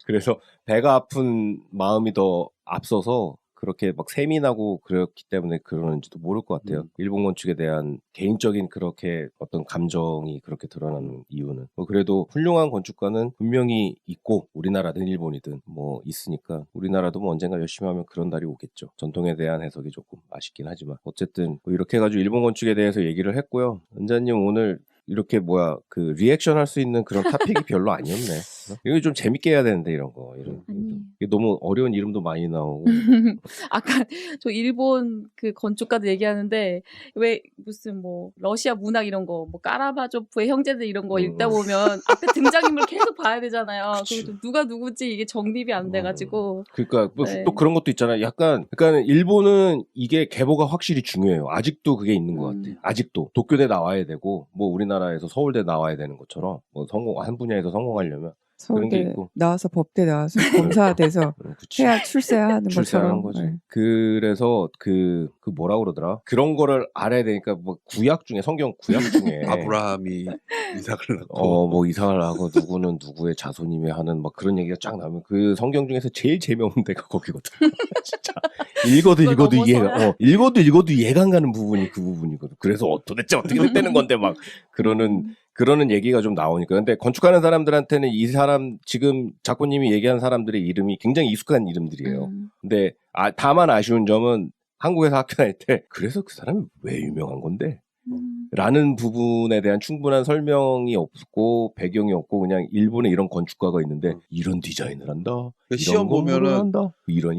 그래서 배가 아픈 마음이 더 앞서서 그렇게 막 셈이 나고 그렇기 때문에 그러는지도 모를 것 같아요. 일본 건축에 대한 개인적인 그렇게 어떤 감정이 그렇게 드러나는 이유는 그래도 훌륭한 건축가는 분명히 있고 우리나라든 일본이든 뭐 있으니까 우리나라도 뭐 언젠가 열심히 하면 그런 날이 오겠죠. 전통에 대한 해석이 조금 아쉽긴 하지만 어쨌든 뭐 이렇게 해가지고 일본 건축에 대해서 얘기를 했고요. 은자님 오늘 이렇게 그 리액션 할 수 있는 그런 토픽이 별로 아니었네. 이거 좀 재밌게 해야 되는데 이런 거. 이게 너무 어려운 이름도 많이 나오고. 아까 저 일본 그 건축가들 얘기하는데 왜 무슨 뭐 러시아 문학 이런 거 뭐 까라바조프의 형제들 이런 거 읽다 보면 앞에 등장인물 계속 봐야 되잖아요. 그리고 누가 누구지 이게 정립이 안 돼가지고. 그러니까 또 그런 것도 있잖아요. 그러니까 일본은 이게 계보가 확실히 중요해요. 아직도 그게 있는 것 같아. 아직도 도쿄대 나와야 되고 뭐 우리나라에서 서울대 나와야 되는 것처럼 뭐 한 분야에서 성공하려면 서울대 나와서 법대 나와서 검사 돼서 해야 출세하는 것처럼. 거지. 네. 그래서 그 뭐라고 그러더라? 그런 거를 알아야 되니까 뭐 구약 중에 성경 구약 중에 아브라함이 이삭을 낳고 뭐 이삭을 하고 누구는 누구의 자손이며 하는 막 그런 얘기가 쫙 나오면 그 성경 중에서 제일 재미없는 데가 거기거든. 진짜 읽어도 이해가 안 가는 부분이 그 부분이거든. 그래서 도대체 어떻게 됐다는 건데 막 그러는 얘기가 좀 나오니까. 근데 건축하는 사람들한테는 이 사람 지금 작가님이 얘기한 사람들의 이름이 굉장히 익숙한 이름들이에요. 근데 다만 아쉬운 점은 한국에서 학교 다닐 때 그래서 그 사람이 왜 유명한 건데? 라는 부분에 대한 충분한 설명이 없고 배경이 없고 그냥 일본에 이런 건축가가 있는데 이런 디자인을 한다. 시험 보면은 한다. 이런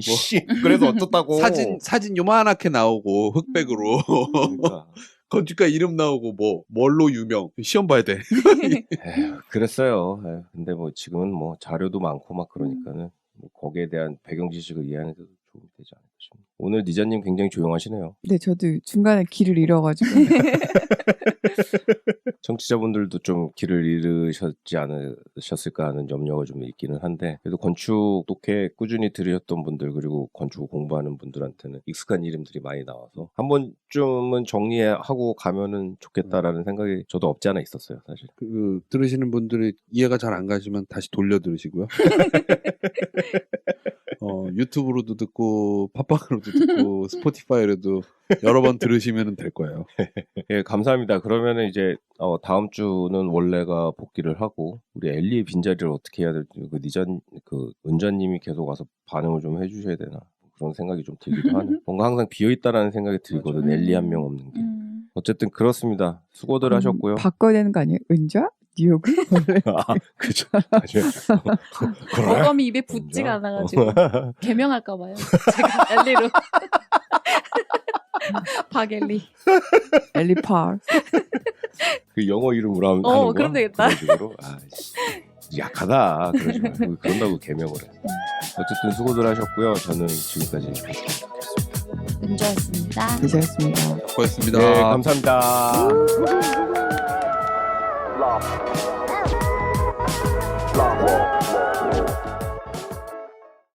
그래서 어떻다고 사진 요만하게 나오고 흑백으로 그러니까. 건축가 이름 나오고 뭘로 유명 시험 봐야 돼. 그랬어요. 근데 뭐 지금은 뭐 자료도 많고 막 그러니까는 뭐 거기에 대한 배경 지식을 이해하는 데도 도움이 되지 않을까 싶습니다. 오늘 니자님 굉장히 조용하시네요. 네, 저도 중간에 길을 잃어가지고. 청취자분들도 좀 길을 잃으셨지 않으셨을까 하는 염려가 좀 있기는 한데 그래도 건축 독해 꾸준히 들으셨던 분들 그리고 건축 공부하는 분들한테는 익숙한 이름들이 많이 나와서 한 번쯤은 정리하고 가면은 좋겠다라는 생각이 저도 없지 않아 있었어요. 사실. 들으시는 분들이 이해가 잘 안 가시면 다시 돌려 들으시고요. 유튜브로도 듣고 팟빵으로도 듣고 스포티파이로도 여러 번 들으시면 될 거예요. 예, 감사합니다. 그러면은 이제 다음 주는 원래가 복귀를 하고 우리 엘리의 빈자리를 어떻게 해야 될지 은자님이 계속 와서 반응을 좀 해주셔야 되나 그런 생각이 좀 들기도 하네. 뭔가 항상 비어있다라는 생각이 들거든. 엘리 한 명 없는 게. 어쨌든 그렇습니다. 수고들 하셨고요. 바꿔야 되는 거 아니에요? 은자? 뉴욕은? 그죠. 어감이 입에 붙지가 않아가지고 개명할까봐요. 제가 엘리로. 박엘리. 엘리 파. 그 영어 이름으로 하는 거야? 그럼 되겠다. 약하다. 그러지 말고 그런다고 개명을 해. 어쨌든 수고들 하셨고요. 저는 지금까지 은주였습니다. 되셨습니다. 고맙습니다. 네, 감사합니다. Love.